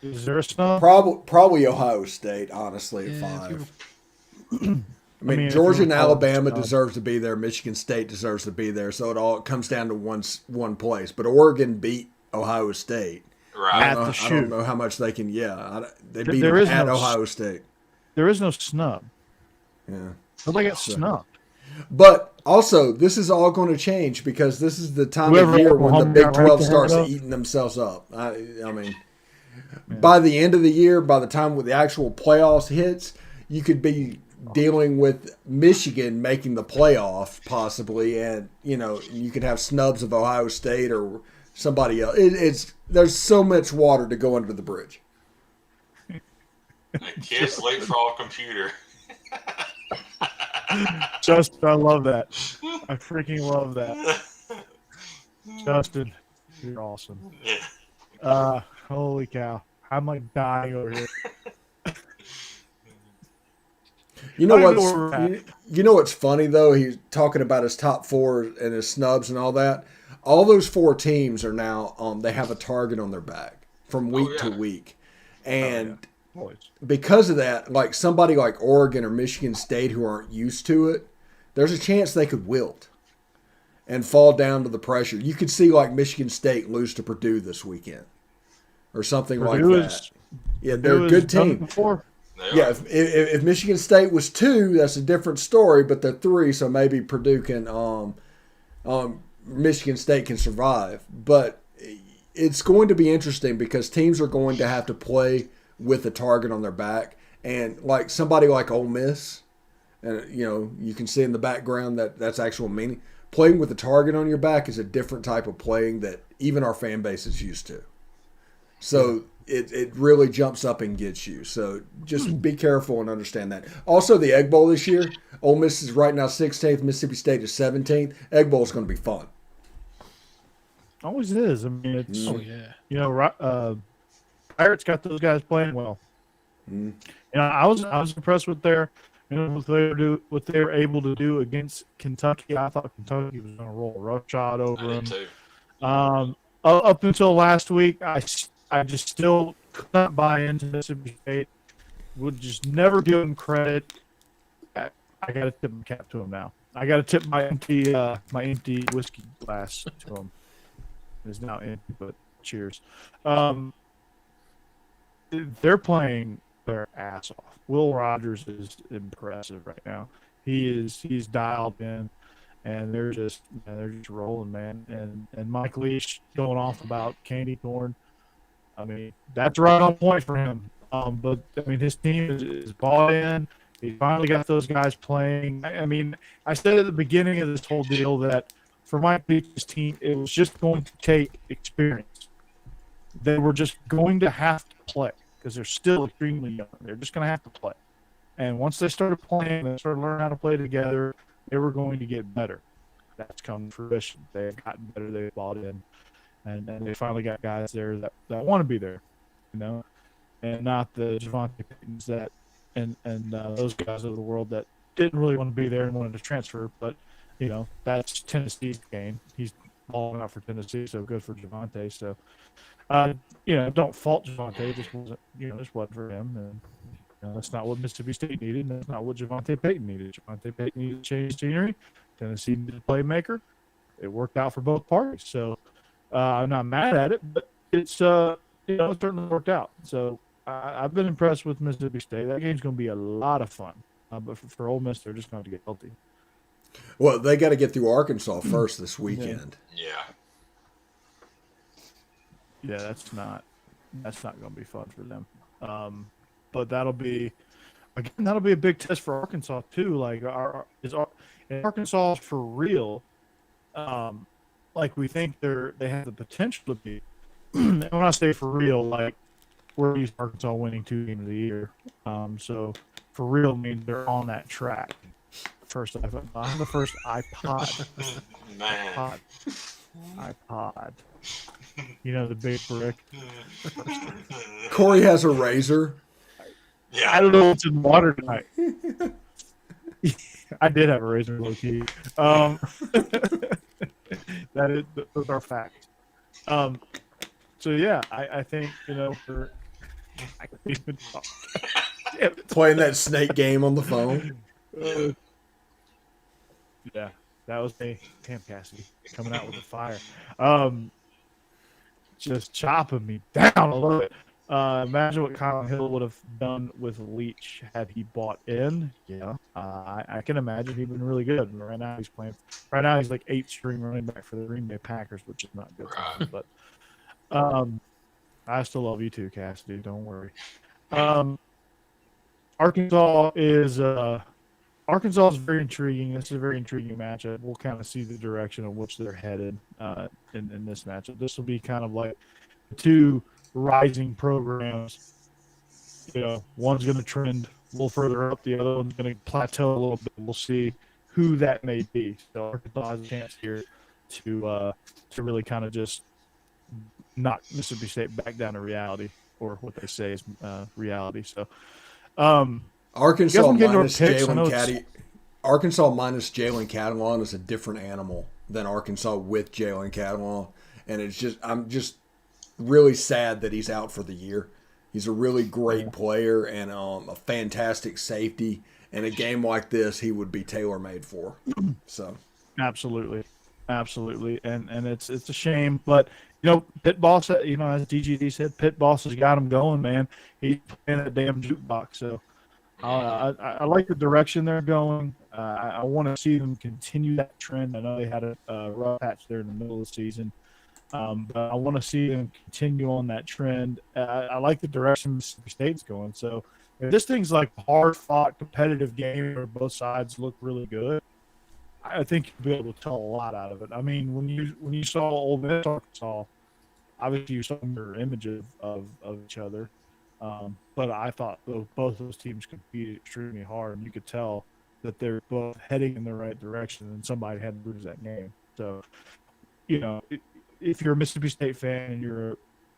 Speaker 1: Is there a snub?
Speaker 2: Probably Ohio State, honestly, at 5. I mean, Georgia and Alabama deserves to be there. Michigan State deserves to be there. So it all comes down to one place. But Oregon beat Ohio State.
Speaker 4: Right.
Speaker 2: I don't know how much they can. Yeah, they beat them at Ohio State.
Speaker 1: There is no snub.
Speaker 2: Yeah,
Speaker 1: but they got snubbed.
Speaker 2: But also, this is all going to change because this is the time of year when the Big 12 starts eating themselves up. I mean, by the end of the year, by the time with the actual playoffs hits, you could be dealing with Michigan making the playoff possibly, and you could have snubs of Ohio State or somebody else. There's so much water to go under the bridge.
Speaker 4: A kid's late for all computer.
Speaker 1: Justin, I love that. I freaking love that. Justin, you're awesome.
Speaker 4: Yeah.
Speaker 1: Holy cow. I'm like dying over here.
Speaker 2: You know what's funny though? He's talking about his top 4 and his snubs and all that. All those 4 teams are now they have a target on their back from week to week, and because of that, like somebody like Oregon or Michigan State who aren't used to it, there's a chance they could wilt and fall down to the pressure. You could see like Michigan State lose to Purdue this weekend or something like that. Yeah, they're a good team. Yeah, if Michigan State was 2, that's a different story, but they're 3, so maybe Purdue can Michigan State can survive. But it's going to be interesting because teams are going to have to play with a target on their back. And like somebody like Ole Miss, and you can see in the background that's actual meaning. Playing with a target on your back is a different type of playing that even our fan base is used to. So it really jumps up and gets you. So just be careful and understand that. Also, the Egg Bowl this year, Ole Miss is right now 16th, Mississippi State is 17th. Egg Bowl is going to be fun.
Speaker 1: Always is. I mean, it's Pirates got those guys playing well. And I was impressed with what they were able to do against Kentucky. I thought Kentucky was going to roll roughshod over them. Up until last week, I just still could not buy into Mississippi State. Would just never give them credit. I got to tip my cap to them now. I got to tip my empty whiskey glass to them. It's now empty, but cheers. they're playing their ass off. Will Rogers is impressive right now. He's dialed in, and they're just rolling, man. And Mike Leach going off about candy corn. I mean, that's right on point for him. But I mean, his team is bought in. He finally got those guys playing. I mean, I said at the beginning of this whole deal that for Mike Leach's team, it was just going to take experience. They were just going to have to play because they're still extremely young. They're just going to have to play. And once they started playing, they started learning how to play together, they were going to get better. That's come to fruition. They've gotten better. They've bought in. And they finally got guys there that want to be there, you know, and not the Javante Paytons that and those guys of the world that didn't really want to be there and wanted to transfer. But, you know, that's Tennessee's game. He's balling out for Tennessee, so good for Javante. So, you know, don't fault Javante. Just wasn't, you know, this wasn't for him. And you know, that's not what Mississippi State needed. And that's not what Javante Payton needed. Javante Payton needed to change scenery. Tennessee needed a playmaker. It worked out for both parties. So, I'm not mad at it, but it's you know, it certainly worked out. So I've been impressed with Mississippi State. That game's going to be a lot of fun. But for Ole Miss, they're just going to get healthy.
Speaker 2: Well, they got to get through Arkansas first this weekend.
Speaker 4: Yeah.
Speaker 1: Yeah, that's not going to be fun for them. But that'll be a big test for Arkansas too. Like, is Arkansas for real? Like we think they have the potential to be. And when I say for real, like we're used to Arkansas winning 2 games of the year. So for real means they're on that track. First, I have the first iPod.
Speaker 4: Man.
Speaker 1: iPod. You know, the big brick.
Speaker 2: Corey has a razor.
Speaker 4: Yeah.
Speaker 1: I don't know what's in water tonight. I did have a razor, low key. Those are facts. So yeah, I think, you know, I can't even talk.
Speaker 2: Playing that snake game on the phone.
Speaker 1: Yeah, that was me. Damn, Cassidy coming out with the fire. Just chopping me down. I love it. Imagine what Colin Hill would have done with Leach had he bought in. Yeah, I can imagine he'd been really good. And right now he's playing. Right now he's like 8th string running back for the Green Bay Packers, which is not good. For him, but I still love you too, Cassidy. Don't worry. Arkansas is very intriguing. This is a very intriguing matchup. We'll kind of see the direction of which they're headed in this matchup. This will be kind of like the two rising programs. You know, one's going to trend a little further up, the other one's going to plateau a little bit. We'll see who that may be. So Arkansas has a chance here to really kind of just knock Mississippi State back down to reality, or what they say is reality. So
Speaker 2: Arkansas minus Jalen Catalon is a different animal than Arkansas with Jalen Catalon, and I'm just really sad that he's out for the year. He's a really great player and a fantastic safety. In a game like this, he would be tailor-made for. So,
Speaker 1: absolutely, and it's a shame, but you know, Pit Boss, you know, as DGD said, Pit Boss has got him going, man. He's playing a damn jukebox. So I like the direction they're going. I want to see them continue that trend. I know they had a rough patch there in the middle of the season, but I want to see them continue on that trend. I like the direction Mississippi State's going. So if this thing's like a hard-fought, competitive game where both sides look really good, I think you'll be able to tell a lot out of it. I mean, when you saw Ole Miss Arkansas, obviously you saw a mirror image of each other. But I thought both those teams competed extremely hard, and you could tell that they're both heading in the right direction, and somebody had to lose that game. So, you know, if you're a Mississippi State fan and you're an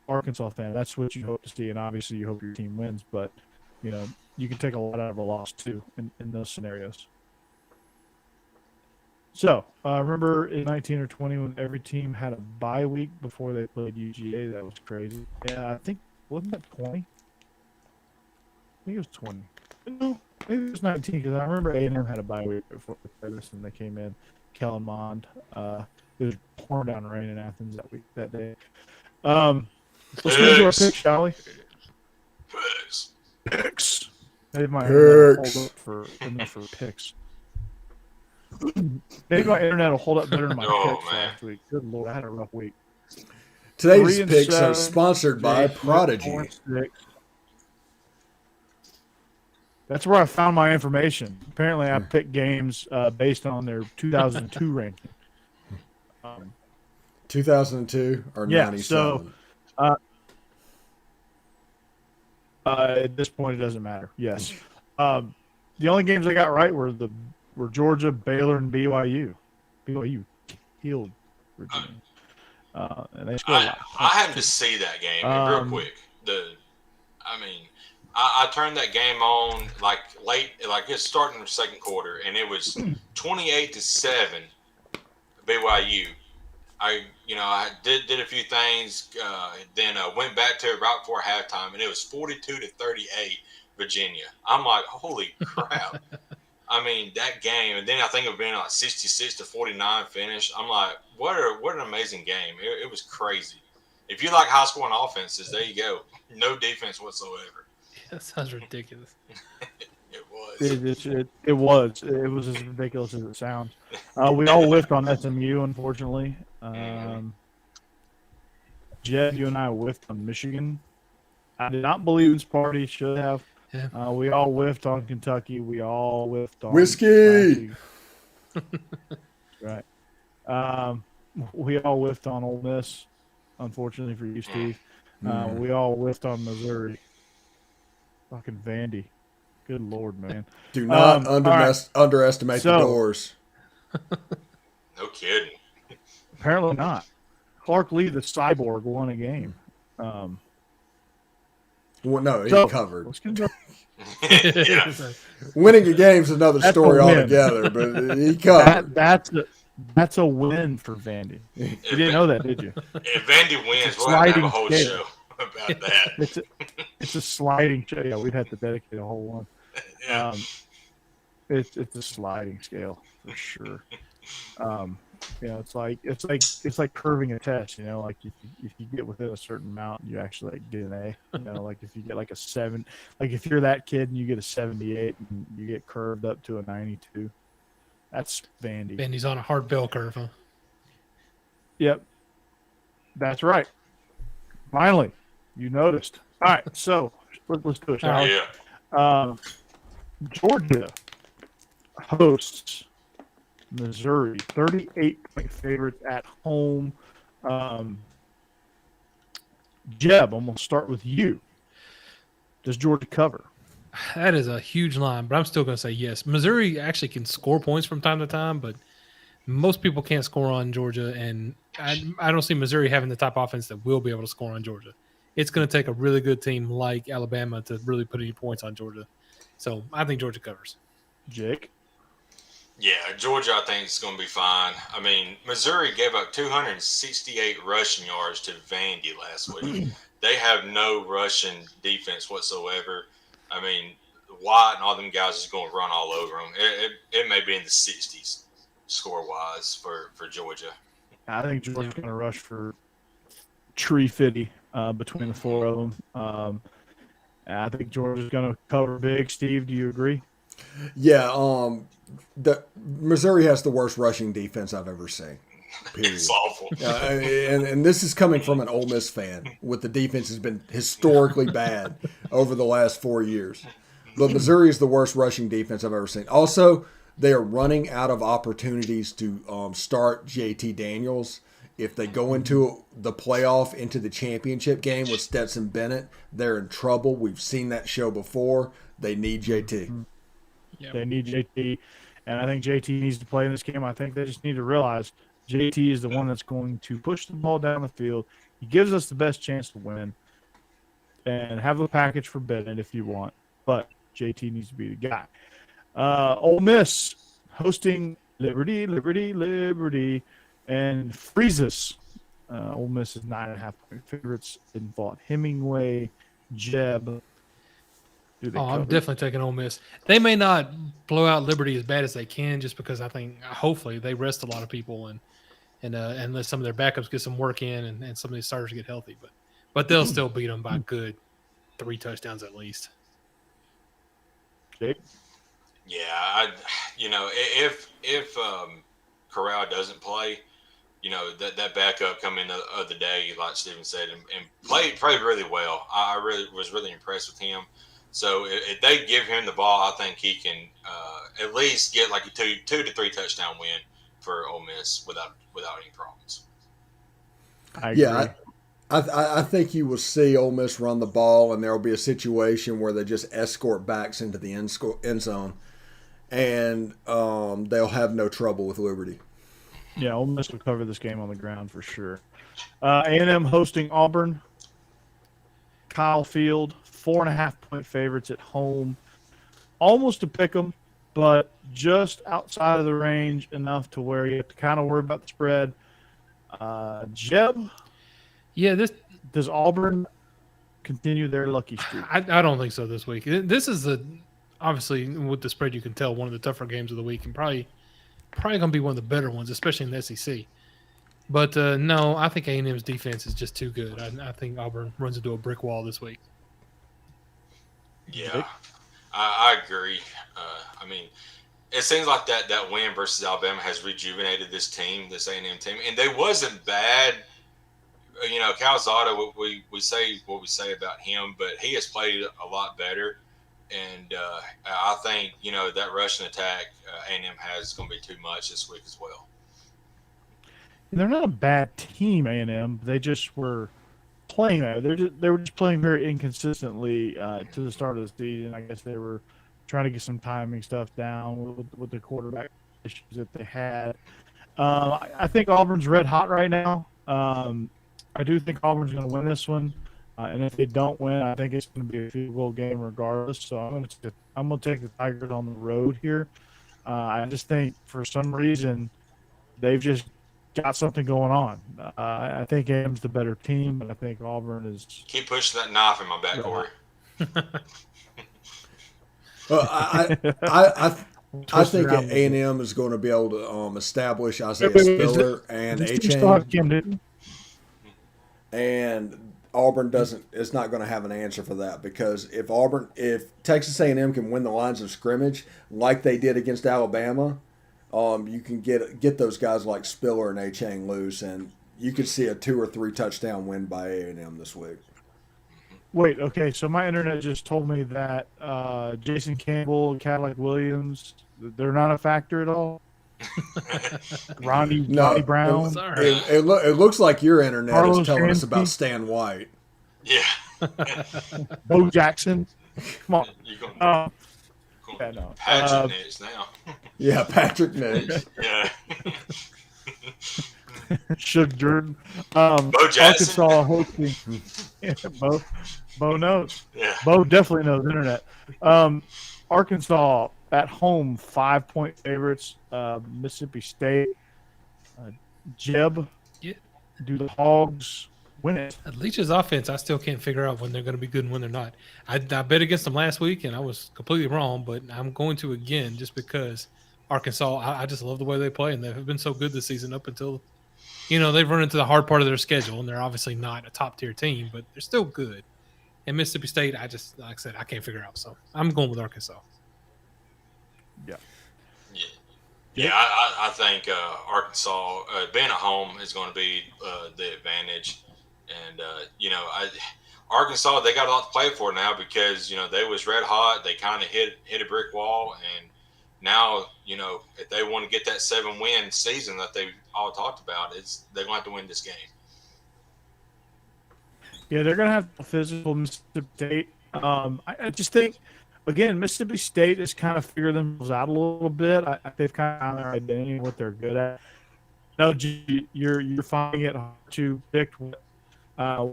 Speaker 1: Arkansas fan, that's what you hope to see, and obviously you hope your team wins. But, you know, you can take a lot out of a loss, too, in those scenarios. So, remember in 19 or 20 when every team had a bye week before they played UGA? That was crazy. Yeah, I think, wasn't that 20? I think it was 20. No, maybe it was 19 because I remember A&M had a bye week before they played this, and they came in. Kellen Mond. It was pouring down rain in Athens that day. Let's move to our pick, shall we? Picks. Maybe my internet will hold up for picks. Maybe my internet will hold up better than my picks last week. Good Lord, I had a rough week.
Speaker 2: Today's picks are sponsored by
Speaker 1: Jake,
Speaker 2: Prodigy.
Speaker 1: 4-6. That's where I found my information. Apparently, I picked games based on their 2002 ranking.
Speaker 2: 2002 or 97?
Speaker 1: So at this point, it doesn't matter. Yes. The only games I got right were Georgia, Baylor, and BYU. BYU killed Virginia. And they scored a lot.
Speaker 4: I happened to see that game real quick. I turned that game on like late, like it's starting in the second quarter, and it was 28-7 BYU. I did a few things, then went back to it right before halftime, and it was 42-38 Virginia. I'm like, holy crap! I mean, that game, and then I think it been like 66-49 finish. I'm like, what an amazing game! It was crazy. If you like high scoring offenses, there you go. No defense whatsoever.
Speaker 3: That sounds ridiculous.
Speaker 4: It was.
Speaker 1: It was as ridiculous as it sounds. We all whiffed on SMU, unfortunately. Jed, you and I whiffed on Michigan. I did not believe this party should have.
Speaker 3: Yeah.
Speaker 1: We all whiffed on Kentucky. We all whiffed on
Speaker 2: Whiskey.
Speaker 1: Right. We all whiffed on Ole Miss, unfortunately for you, Steve. We all whiffed on Missouri. Fucking Vandy. Good Lord, man.
Speaker 2: Do not underestimate the Doors.
Speaker 4: No kidding.
Speaker 1: Apparently not. Clark Lee, the cyborg, won a game.
Speaker 2: Well, no, he covered.
Speaker 1: Let's get into
Speaker 4: Yeah.
Speaker 2: Winning a game is another story altogether, but he covered.
Speaker 1: That's a win for Vandy. You didn't know that, did you?
Speaker 4: If Vandy wins, we'll have to have a whole show about that.
Speaker 1: It's a sliding scale. Yeah, we'd have to dedicate a whole one.
Speaker 4: Yeah.
Speaker 1: It's a sliding scale for sure. It's like curving a test. Like if you get within a certain amount, you actually get an A. Like if you get like a 7, like if you're that kid and you get a 78 and you get curved up to a 92, that's Vandy.
Speaker 3: Vandy's on a hard bell curve, huh?
Speaker 1: Yep, that's right. Finally, you noticed. All right, so let's do it, shall we?
Speaker 4: Yeah.
Speaker 1: Georgia hosts Missouri, 38-point favorites at home. Jeb, I'm going to start with you. Does Georgia cover?
Speaker 3: That is a huge line, but I'm still going to say yes. Missouri actually can score points from time to time, but most people can't score on Georgia, and I don't see Missouri having the type of offense that will be able to score on Georgia. It's going to take a really good team like Alabama to really put any points on Georgia. So I think Georgia covers.
Speaker 1: Jake?
Speaker 4: Yeah, Georgia, I think it's going to be fine. I mean, Missouri gave up 268 rushing yards to Vandy last week. They have no rushing defense whatsoever. I mean, White and all them guys is going to run all over them. It may be in the 60s score-wise for Georgia.
Speaker 1: I think Georgia's going to rush for tree fitty between the four of them. I think Georgia's going to cover big. Steve, do you agree?
Speaker 2: Yeah, Missouri has the worst rushing defense I've ever seen. Period.
Speaker 4: It's awful.
Speaker 2: And this is coming from an Ole Miss fan. With the defense has been historically bad over the last 4 years. But Missouri is the worst rushing defense I've ever seen. Also, they are running out of opportunities to start JT Daniels. If they go into the playoff, into the championship game with Stetson Bennett, they're in trouble. We've seen that show before. They need JT.
Speaker 1: Yep. They need JT. And I think JT needs to play in this game. I think they just need to realize JT is the one that's going to push the ball down the field. He gives us the best chance to win. And have the package for Bennett if you want. But JT needs to be the guy. Ole Miss hosting Liberty, and freezes. Ole Miss is 9.5-point favorites. In fought Hemingway, Jeb.
Speaker 3: I'm definitely taking Ole Miss. They may not blow out Liberty as bad as they can, just because I think hopefully they rest a lot of people and let some of their backups get some work in and some of these starters get healthy. But they'll still beat them by good 3 touchdowns at least.
Speaker 1: Jake?
Speaker 4: Yeah, if Corral doesn't play, that backup come in the other day, like Steven said, and played really well. I was really impressed with him. So if they give him the ball, I think he can at least get like a 2 to 3 touchdown win for Ole Miss without any problems.
Speaker 1: I agree.
Speaker 2: Yeah, I think you will see Ole Miss run the ball, and there will be a situation where they just escort backs into the end zone, and they'll have no trouble with Liberty.
Speaker 1: Yeah, Ole Miss will cover this game on the ground for sure. A&M hosting Auburn. Kyle Field, 4.5-point favorites at home. Almost a pick 'em, but just outside of the range enough to where you have to kind of worry about the spread. Jeb?
Speaker 3: Yeah,
Speaker 1: Does Auburn continue their lucky streak?
Speaker 3: I don't think so this week. This is obviously with the spread you can tell one of the tougher games of the week and probably going to be one of the better ones, especially in the SEC. But no, I think A&M's defense is just too good. I think Auburn runs into a brick wall this week.
Speaker 4: Yeah, I agree. I mean, it seems like that win versus Alabama has rejuvenated this team, this A&M team, and they wasn't bad. Calzada, we say what we say about him, but he has played a lot better. And I think, that rushing attack A&M has is going to be too much this week as well.
Speaker 1: They're not a bad team, A&M. They just were playing. They were just playing very inconsistently to the start of the season. I guess they were trying to get some timing stuff down with the quarterback issues that they had. I think Auburn's red hot right now. I do think Auburn's going to win this one. And if they don't win, I think it's going to be a field goal game regardless. So I'm going to take the Tigers on the road here. I just think for some reason they've just got something going on. I think A&M's the better team, but I think Auburn is.
Speaker 4: Keep pushing that knife in my back, Corey.
Speaker 2: I think A&M is going to be able to establish Isaiah Spiller and A-Chain. And Auburn is not going to have an answer for that, because if Texas A&M can win the lines of scrimmage like they did against Alabama, you can get those guys like Spiller and A-Chain loose, and you could see a 2 or 3 touchdown win by A&M this week.
Speaker 1: Wait, okay, so my internet just told me that Jason Campbell, Cadillac Williams, they're not a factor at all. Ronnie Brown.
Speaker 2: It looks like your internet
Speaker 1: Carlos
Speaker 2: is telling us
Speaker 1: Hansky.
Speaker 2: about Stan White.
Speaker 4: Yeah.
Speaker 1: Bo Jackson. Come on.
Speaker 4: Yeah, no. Patrick Nix now.
Speaker 2: Yeah, Patrick Nix.
Speaker 4: Yeah.
Speaker 1: Shug Jordan.
Speaker 4: Bo Jackson.
Speaker 1: Arkansas hosting. Yeah, Bo knows.
Speaker 4: Yeah.
Speaker 1: Bo definitely knows internet. Arkansas at home, 5-point favorites. Mississippi State. Jeb.
Speaker 3: Yeah.
Speaker 1: Do the Hogs win it?
Speaker 3: Leach's offense, I still can't figure out when they're going to be good and when they're not. I bet against them last week, and I was completely wrong, but I'm going to again just because Arkansas, I just love the way they play, and they've been so good this season up until, they've run into the hard part of their schedule, and they're obviously not a top-tier team, but they're still good. And Mississippi State, like I said, I can't figure out. So I'm going with Arkansas.
Speaker 4: Yeah, I think Arkansas being at home is going to be the advantage, and Arkansas, they got a lot to play for now because they was red hot. They kind of hit a brick wall, and now if they want to get that 7-win season that they all talked about, they're going to have to win this game.
Speaker 1: Yeah, they're going to have a physical Mississippi State. I just think. Again, Mississippi State has kind of figured themselves out a little bit. They've kind of found their identity and what they're good at. No, you're finding it hard to predict what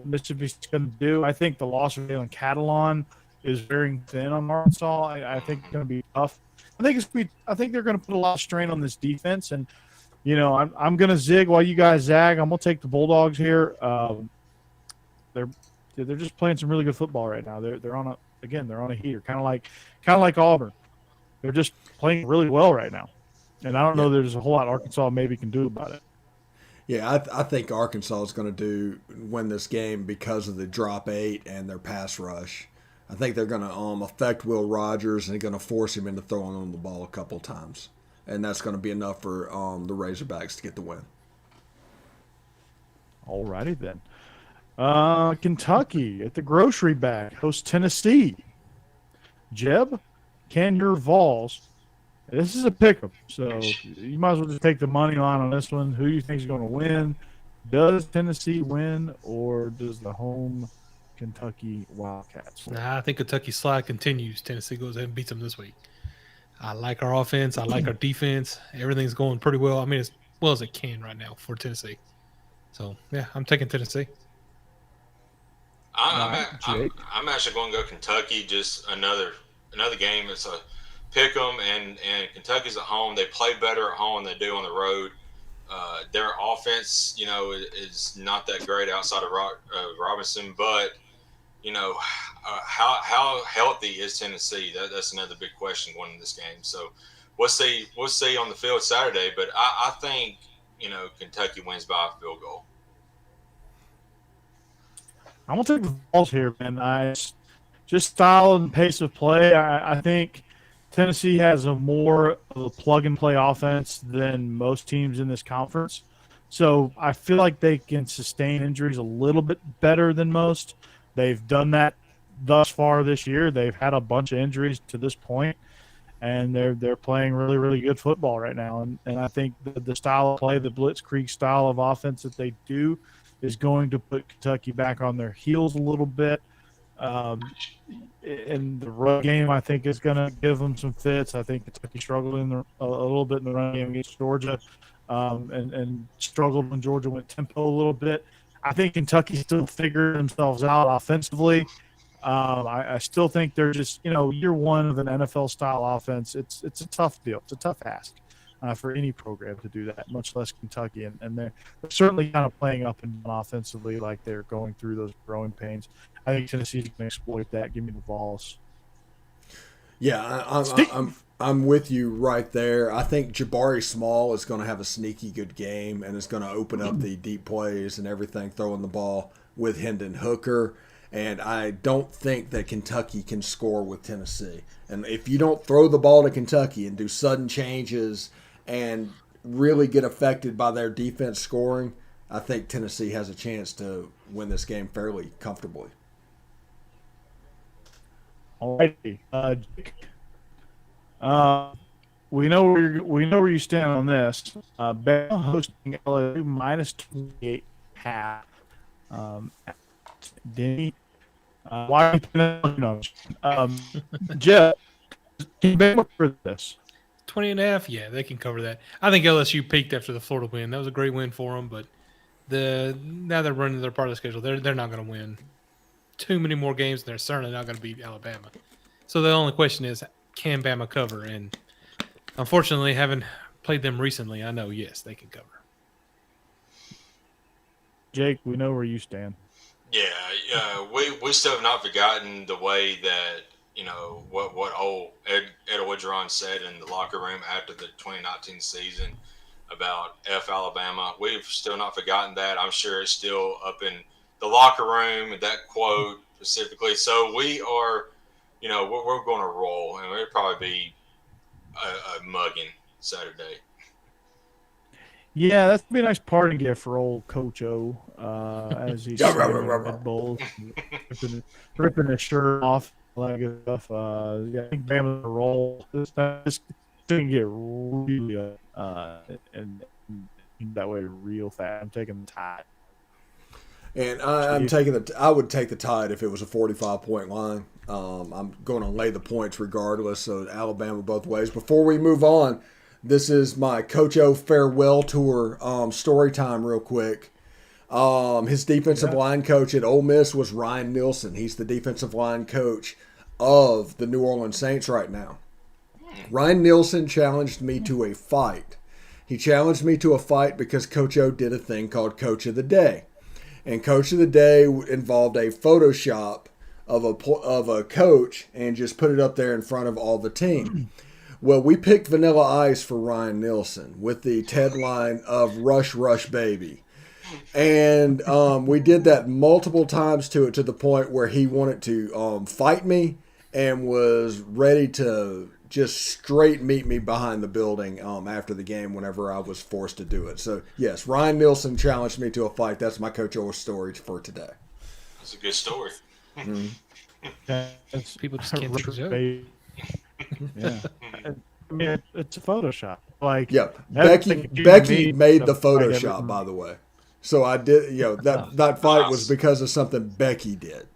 Speaker 1: Mississippi State's going to do. I think the loss of Jalen Catalon is very thin on Arkansas. I think it's going to be tough. I think they're going to put a lot of strain on this defense, and I'm going to zig while you guys zag. I'm going to take the Bulldogs here. They're just playing some really good football right now. They're on a heater, kind of like Auburn. They're just playing really well right now, and I don't know there's a whole lot Arkansas maybe can do about it.
Speaker 2: Yeah, I think Arkansas is going to win this game because of the drop 8 and their pass rush. I think they're going to affect Will Rogers, and they're going to force him into throwing on the ball a couple times. And that's going to be enough for the Razorbacks to get the win.
Speaker 1: All righty then. Kentucky at the grocery bag hosts Tennessee. Jeb, can your Vols? This is a pick'em, so you might as well just take the money line on this one. Who do you think is going to win? Does Tennessee win, or does the home Kentucky Wildcats win?
Speaker 3: Nah, I think Kentucky's slide continues. Tennessee goes ahead and beats them this week. I like our offense. I like our defense. Everything's going pretty well. I mean, as well as it can right now for Tennessee. So, yeah, I'm taking Tennessee.
Speaker 4: I'm actually going to go Kentucky. Just another game. It's a pick 'em, and Kentucky's at home. They play better at home than they do on the road. Their offense, is not that great outside of Robinson, but how healthy is Tennessee? That's another big question going into this game. So we'll see on the field Saturday, but I think Kentucky wins by a field goal.
Speaker 1: I'm going to take the Vols here, man. Just style and pace of play. I think Tennessee has a more of a plug-and-play offense than most teams in this conference. So I feel like they can sustain injuries a little bit better than most. They've done that thus far this year. They've had a bunch of injuries to this point, and they're playing really, really good football right now. And I think the style of play, the blitzkrieg style of offense that they do, is going to put Kentucky back on their heels a little bit. In the run game, I think is going to give them some fits. I think Kentucky struggled a little bit in the run game against Georgia, and struggled when Georgia went tempo a little bit. I think Kentucky still figured themselves out offensively. I still think they're just, year one of an NFL-style offense. It's a tough deal. It's a tough ask for any program to do that, much less Kentucky. And they're certainly kind of playing up and down offensively, like they're going through those growing pains. I think Tennessee's going to exploit that. Give me the Vols.
Speaker 2: Yeah, I'm with you right there. I think Jabari Small is going to have a sneaky good game and is going to open up the deep plays and everything, throwing the ball with Hendon Hooker. And I don't think that Kentucky can score with Tennessee. And if you don't throw the ball to Kentucky and do sudden changes and really get affected by their defense scoring, I think Tennessee has a chance to win this game fairly comfortably.
Speaker 1: All righty. We know where you stand on this. Bama hosting LSU minus 28 half. Denny, why? Jeff, can you Bama for this?
Speaker 3: 20.5, yeah, they can cover that. I think LSU peaked after the Florida win. That was a great win for them, but now they're running their part of the schedule. They're not going to win too many more games, and they're certainly not going to beat Alabama. So the only question is, can Bama cover? And unfortunately, having played them recently, I know, yes, they can cover.
Speaker 1: Jake, we know where you stand.
Speaker 4: Yeah, we still have not forgotten the way that, what old Ed Orgeron said in the locker room after the 2019 season about F Alabama. We've still not forgotten that. I'm sure it's still up in the locker room, that quote specifically. So we are, we're going to roll, and it'll probably be a mugging Saturday.
Speaker 1: Yeah, that's be a nice party gift for old Coach O, as he's Red Bulls, ripping his shirt off, all that good stuff. Yeah, I think Bama's a roll. This thing get really and that way real fast. I'm taking the Tide.
Speaker 2: And I would take the Tide if it was a 45-point line. I'm going to lay the points regardless. So Alabama both ways. Before we move on, this is my Coach O farewell tour story time real quick. His defensive line coach at Ole Miss was Ryan Nielsen. He's the defensive line coach of the New Orleans Saints right now. Ryan Nielsen challenged me to a fight. He challenged me to a fight because Coach O did a thing called Coach of the Day. And Coach of the Day involved a Photoshop of a coach and just put it up there in front of all the team. Well, we picked Vanilla Ice for Ryan Nielsen with the headline of Rush, Rush, Baby. And we did that multiple times to the point where he wanted to fight me and was ready to just straight meet me behind the building after the game whenever I was forced to do it. So, yes, Ryan Nielsen challenged me to a fight. That's my Coach Orr story for today.
Speaker 4: That's a good story.
Speaker 3: People just can't take a joke.
Speaker 5: Yeah. I mean, it's a Photoshop. Like,
Speaker 2: Yeah,
Speaker 5: that's
Speaker 2: Becky made the
Speaker 5: fight
Speaker 2: Photoshop, by the way. So I did, that fight was because of something Becky did.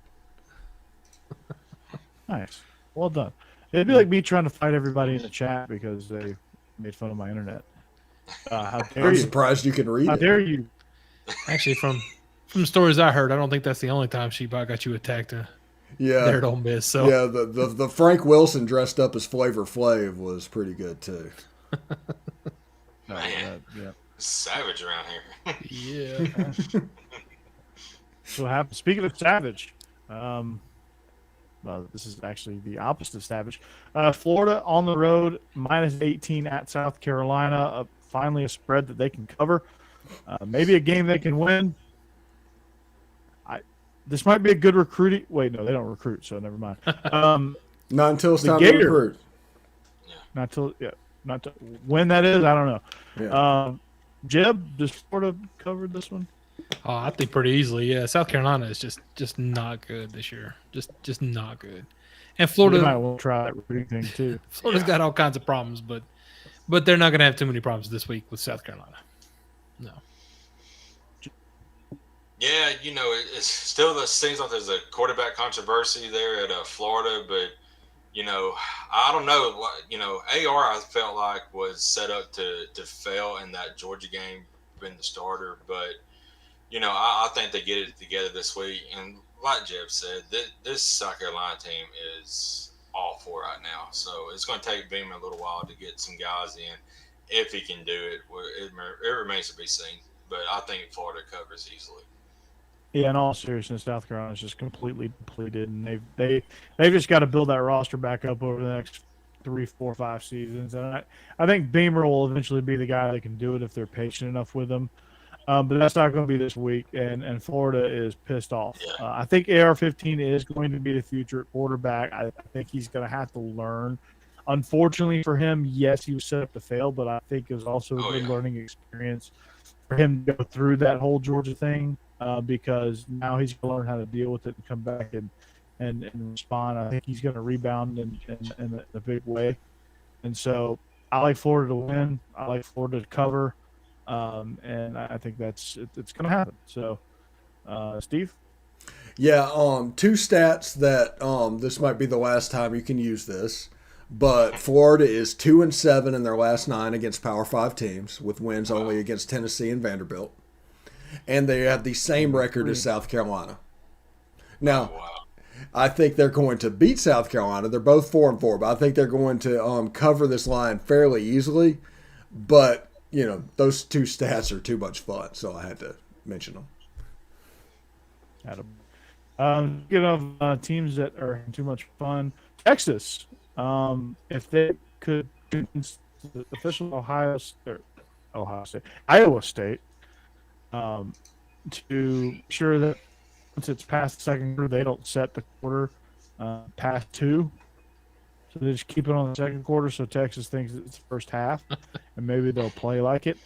Speaker 5: Nice. Well done. It'd be like me trying to fight everybody in the chat because they made fun of my internet. How dare
Speaker 2: I'm
Speaker 5: you?
Speaker 2: surprised you can read
Speaker 5: How
Speaker 2: it.
Speaker 5: dare you?
Speaker 3: Actually, from stories I heard, I don't think that's the only time Sheepot got you attacked
Speaker 2: Yeah.
Speaker 3: there at Ole Miss. So
Speaker 2: Yeah, the Frank Wilson dressed up as Flavor Flav was pretty good too.
Speaker 4: Man.
Speaker 5: Yeah.
Speaker 4: Savage around here.
Speaker 3: yeah.
Speaker 5: So what happened? Speaking of savage, well, this is actually the opposite of savage. Florida on the road, -18 at South Carolina. Finally, a spread that they can cover. Maybe a game they can win. This might be a good recruiting. Wait, no, they don't recruit, so never mind.
Speaker 2: Not until it's
Speaker 5: The
Speaker 2: time to
Speaker 5: Gator.
Speaker 2: recruit.
Speaker 5: Not to when that is. I don't know.
Speaker 2: Yeah.
Speaker 5: Jeb, does Florida cover this one?
Speaker 3: Oh, I think pretty easily. Yeah, South Carolina is just not good this year. Just not good. And
Speaker 5: They
Speaker 3: Florida,
Speaker 5: might want to try that recruiting thing too.
Speaker 3: Florida's got all kinds of problems, but they're not going to have too many problems this week with South Carolina. No.
Speaker 4: Yeah, it still seems like there's a quarterback controversy there at Florida, but I don't know. AR I felt like was set up to fail in that Georgia game, being the starter, but I think they get it together this week. And like Jeb said, this South Carolina team is awful right now, so it's going to take Beam a little while to get some guys in. If he can do it, it remains to be seen. But I think Florida covers easily.
Speaker 5: Yeah, in all seriousness, South Carolina's just completely depleted, and they've just got to build that roster back up over the next 3, 4, 5 seasons. And I think Beamer will eventually be the guy that can do it if they're patient enough with him. But that's not going to be this week, and Florida is pissed off.
Speaker 4: Yeah.
Speaker 5: I think AR-15 is going to be the future quarterback. I think he's going to have to learn. Unfortunately for him, yes, he was set up to fail, but I think it was also a good learning experience for him to go through that whole Georgia thing. Because now he's going to learn how to deal with it and come back and respond. I think he's going to rebound in a big way. And so I like Florida to win. I like Florida to cover. And I think it's going to happen. So, Steve?
Speaker 2: Yeah, 2 stats that this might be the last time you can use this. But Florida is 2-7 in their last 9 against Power 5 teams, with wins only against Tennessee and Vanderbilt. And they have the same record as South Carolina. Now, I think they're going to beat South Carolina. They're both 4-4, but I think they're going to cover this line fairly easily. But, those 2 stats are too much fun, so I had to mention them.
Speaker 5: Teams that are too much fun. Texas, if they could convince the official Iowa State, to sure that once it's past the second quarter, they don't set the quarter past 2. So they just keep it on the second quarter so Texas thinks it's the first half, and maybe they'll play like it.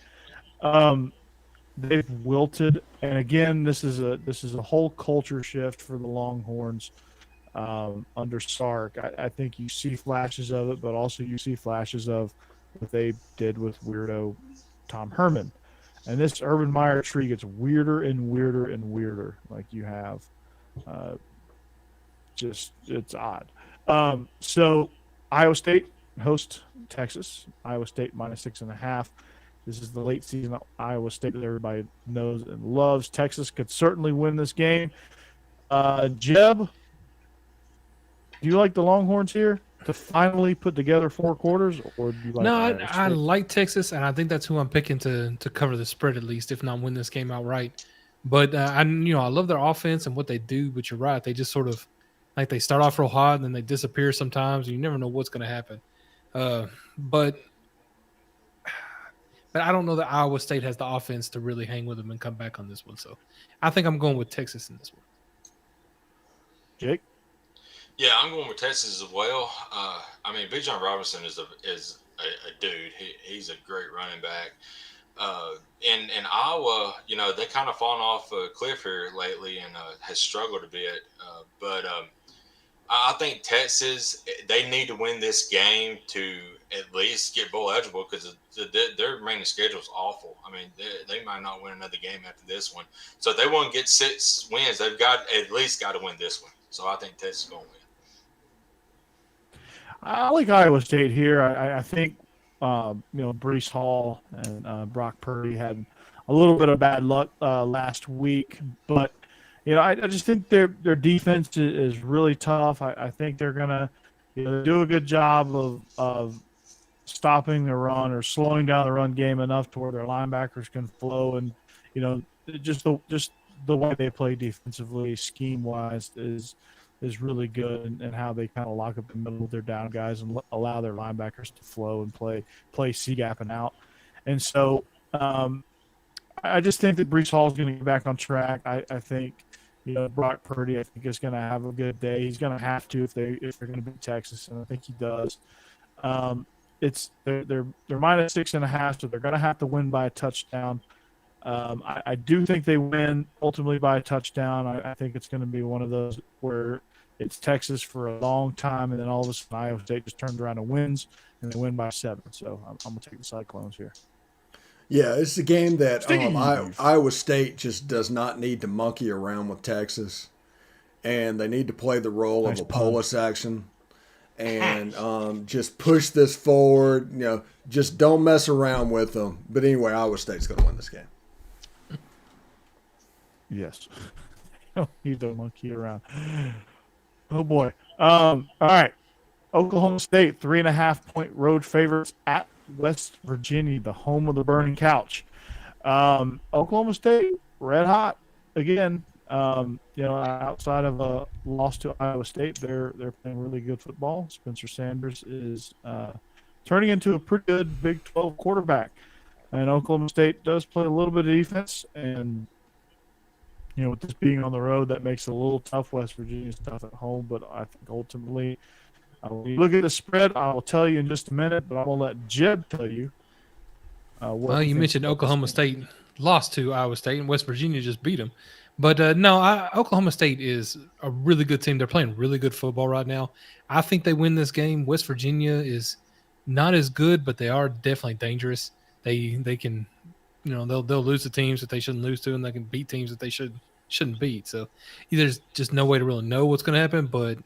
Speaker 5: They've wilted, and again, this is a whole culture shift for the Longhorns under Sark. I think you see flashes of it, but also you see flashes of what they did with weirdo Tom Herman. And this Urban Meyer tree gets weirder and weirder and weirder. Like you have, it's odd. So Iowa State host Texas. Iowa State -6.5. This is the late season Iowa State that everybody knows and loves. Texas could certainly win this game. Jeb, do you like the Longhorns here to finally put together 4 quarters, or do you like?
Speaker 3: No, I like Texas, and I think that's who I'm picking to cover the spread at least, if not win this game outright. But I love their offense and what they do. But you're right, they just sort of like they start off real hot and then they disappear sometimes. And you never know what's going to happen. But but I don't know that Iowa State has the offense to really hang with them and come back on this one. So I think I'm going with Texas in this one.
Speaker 5: Jake?
Speaker 4: Yeah, I'm going with Texas as well. I mean, Bijan Robinson is a dude. He's a great running back. In Iowa, you know, they kind of fallen off a cliff here lately and has struggled a bit. But I think Texas, they need to win this game to at least get bowl eligible because their remaining schedule is awful. I mean, they might not win another game after this one. So if they want to get 6 wins, they've at least got to win this one. So I think Texas is going to win.
Speaker 5: I like Iowa State here. I think, Breece Hall and Brock Purdy had a little bit of bad luck last week. But, I just think their defense is really tough. I think they're going to do a good job of stopping the run or slowing down the run game enough to where their linebackers can flow. And, just the way they play defensively, scheme-wise, is really good, and how they kind of lock up the middle of their down guys and allow their linebackers to flow and play C-gap and out. And so I just think that Breece Hall is going to get back on track. I think, Brock Purdy, I think, is going to have a good day. He's going to have to if they're going to beat Texas, and I think he does. They're minus 6.5, so they're going to have to win by a touchdown. I do think they win ultimately by a touchdown. I think it's going to be one of those where it's Texas for a long time, and then all of a sudden Iowa State just turns around and wins, and they win by 7. So I'm going to take the Cyclones here.
Speaker 2: Yeah, it's a game that Iowa State just does not need to monkey around with Texas, and they need to play the role of a Polis action and just push this forward. Just don't mess around with them. But anyway, Iowa State's going to win this game.
Speaker 5: Yes. Don't need to monkey around. Oh, boy. All right. Oklahoma State, 3.5-point road favorites at West Virginia, the home of the burning couch. Oklahoma State, red hot again. Outside of a loss to Iowa State, they're playing really good football. Spencer Sanders is turning into a pretty good Big 12 quarterback. And Oklahoma State does play a little bit of defense, and with this being on the road, that makes it a little tough. West Virginia's tough at home, but I think ultimately, when you look at the spread, I will tell you in just a minute, but I'm going to let Jeb tell you.
Speaker 3: Well, you mentioned Oklahoma State lost to Iowa State, and West Virginia just beat them. But Oklahoma State is a really good team. They're playing really good football right now. I think they win this game. West Virginia is not as good, but they are definitely dangerous. They can, they'll lose to teams that they shouldn't lose to, and they can beat teams that they shouldn't beat. So there's just no way to really know what's going to happen. But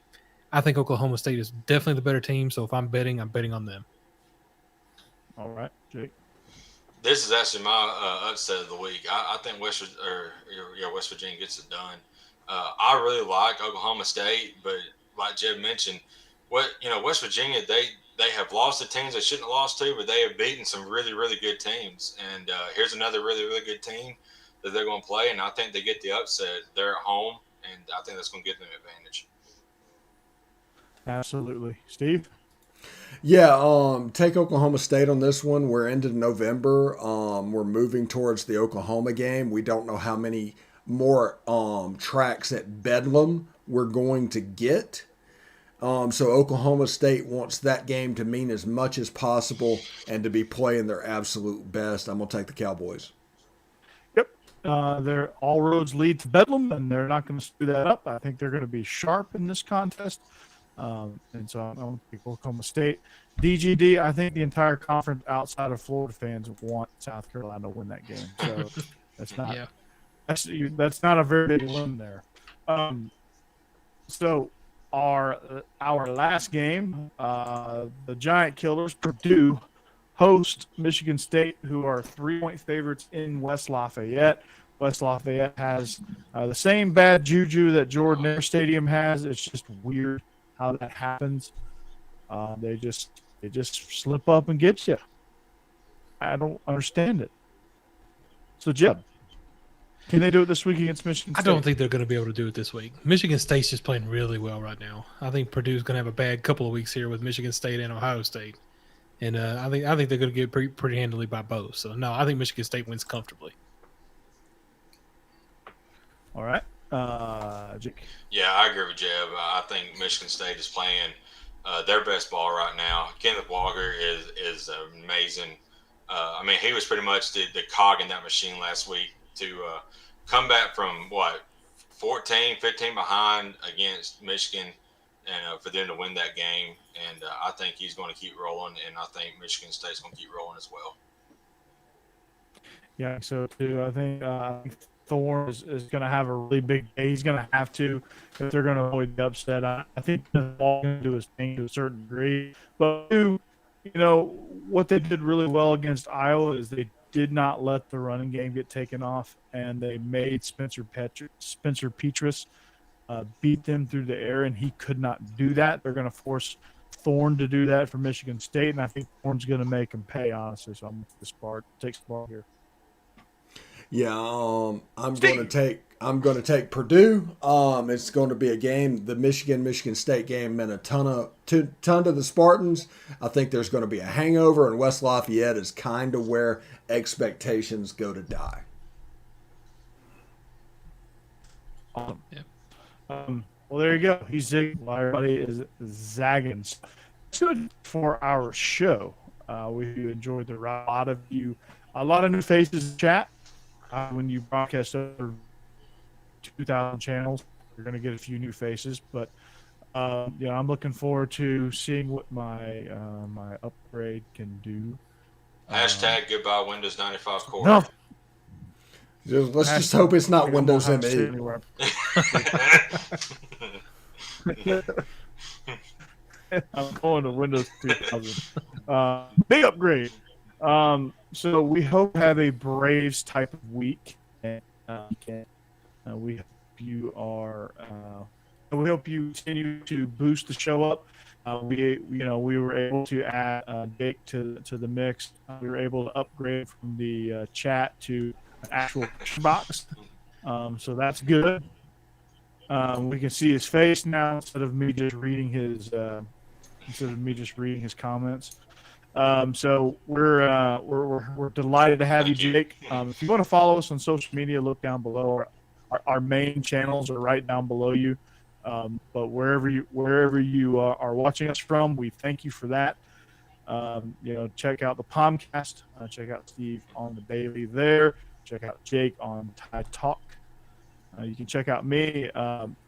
Speaker 3: I think Oklahoma State is definitely the better team. So if I'm betting on them.
Speaker 5: All right, Jake.
Speaker 4: This is actually my upset of the week. I think West Virginia gets it done. I really like Oklahoma State, but like Jeb mentioned, West Virginia, they have lost to teams they shouldn't have lost to, but they have beaten some really, really good teams. And here's another really, really good team that they're going to play, and I think they get the upset. They're at home, and I think that's going to give them an advantage.
Speaker 5: Absolutely. Steve?
Speaker 2: Yeah, take Oklahoma State on this one. We're into November. We're moving towards the Oklahoma game. We don't know how many more tracks at Bedlam we're going to get. So Oklahoma State wants that game to mean as much as possible and to be playing their absolute best. I'm going to take the Cowboys.
Speaker 5: Yep. They're all roads lead to Bedlam, and they're not going to screw that up. I think they're going to be sharp in this contest. And so I'm going to pick Oklahoma State. DGD, I think the entire conference outside of Florida fans want South Carolina to win that game. So that's not a very big win there. So our last game, the Giant Killers, Purdue, host Michigan State, who are 3-point favorites in West Lafayette. West Lafayette has the same bad juju that Jordan Air Stadium has. It's just weird how that happens. They just slip up and get you. I don't understand it. So, Jeb, can they do it this week against Michigan State?
Speaker 3: I don't think they're going to be able to do it this week. Michigan State's just playing really well right now. I think Purdue's going to have a bad couple of weeks here with Michigan State and Ohio State. And I think they're going to get pretty handily by both. So no, I think Michigan State wins comfortably.
Speaker 5: All right, Jake.
Speaker 4: Yeah, I agree with Jeb. I think Michigan State is playing their best ball right now. Kenneth Walker is amazing. I mean, he was pretty much the cog in that machine last week to come back from 14, 15 behind against Michigan, and for them to win that game. And I think he's going to keep rolling, and I think Michigan State's going to keep rolling as well.
Speaker 5: Yeah, so too. I think Thorne is going to have a really big day. He's going to have to if they're going to avoid the upset. I think the ball going to do his thing to a certain degree. But you know what they did really well against Iowa is they did not let the running game get taken off, and they made Spencer Petras beat them through the air, and he could not do that. They're going to force Thorne to do that for Michigan State, and I think Thorne's going to make him pay, honestly. So I'm with take Spark here.
Speaker 2: Yeah, I'm going to take Purdue. It's going to be a game. The Michigan State game meant a ton to the Spartans. I think there's going to be a hangover, and West Lafayette is kind of where expectations go to die.
Speaker 5: Awesome. Yeah. Well, there you go. He's zigging while everybody is zagging. It's good for our show. We enjoyed the ride. A lot of new faces in chat. When you broadcast over 2,000 channels, you're going to get a few new faces. But I'm looking forward to seeing what my upgrade can do.
Speaker 4: Hashtag goodbye Windows 95 Core.
Speaker 5: No.
Speaker 2: Let's just hope it's not Windows ME.
Speaker 5: I'm going to Windows 2000. Big upgrade. So we hope to have a Braves type of week. And, we hope you are. We hope you continue to boost the show up. We were able to add Jake to the mix. We were able to upgrade from the chat to an actual box. So that's good. We can see his face now instead of me just reading his comments. So we're delighted to have you, Jake. If you want to follow us on social media, look down below. Our main channels are right down below you. But wherever you are watching us from, we thank you for that. Check out the Palmcast. Check out Steve on the Daily there. Check out Jake on Tide Talk. You can check out me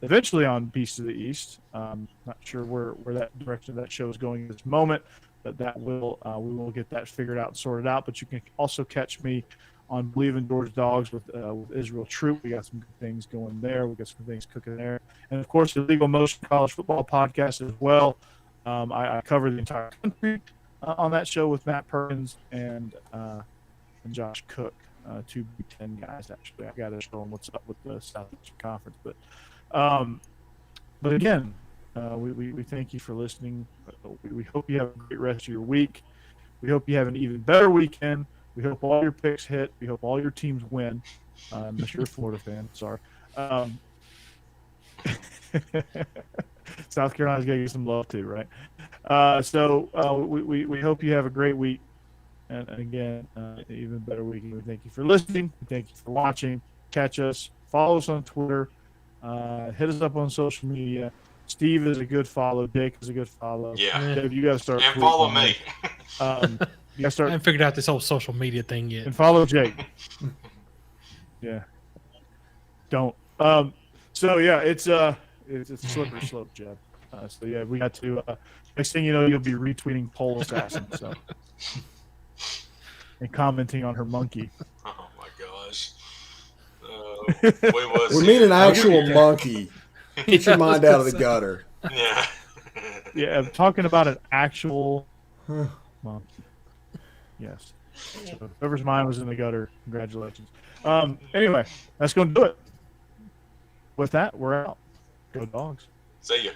Speaker 5: eventually on Beast of the East. Not sure where that direction of that show is going at this moment, but that will we will get that figured out and sorted out. But you can also catch me on Believe in George Dogs with Israel Troop. We got some good things going there. We got some things cooking there, and of course the Legal Motion College Football Podcast as well. I cover the entire country on that show with Matt Perkins and Josh Cook. Two Big Ten guys, actually. I got to show them what's up with the Southeastern Conference. But again, we thank you for listening. We hope you have a great rest of your week. We hope you have an even better weekend. We hope all your picks hit. We hope all your teams win. Unless you're a Florida fan, sorry. South Carolina's got to get some love too, right? So we hope you have a great week. And again, even better weekend. We thank you for listening. We thank you for watching. Catch us. Follow us on Twitter. Hit us up on social media. Steve is a good follow. Jake is a good follow.
Speaker 4: Yeah.
Speaker 5: Dave, you got to start.
Speaker 4: And follow me.
Speaker 5: You got to start.
Speaker 3: I haven't figured out this whole social media thing yet.
Speaker 5: And follow Jake. Yeah. Don't. So yeah, it's a slippery slope, Jeb. So yeah, we got to. Next thing you know, you'll be retweeting Pole Assassin. So. And commenting on her monkey.
Speaker 4: Oh my gosh.
Speaker 2: We mean an actual monkey. Get your mind out of the gutter.
Speaker 4: Yeah.
Speaker 5: Yeah, I'm talking about an actual monkey. Yes. So whoever's mind was in the gutter, congratulations. Anyway, that's going to do it. With that, we're out. Go Dogs.
Speaker 4: See ya.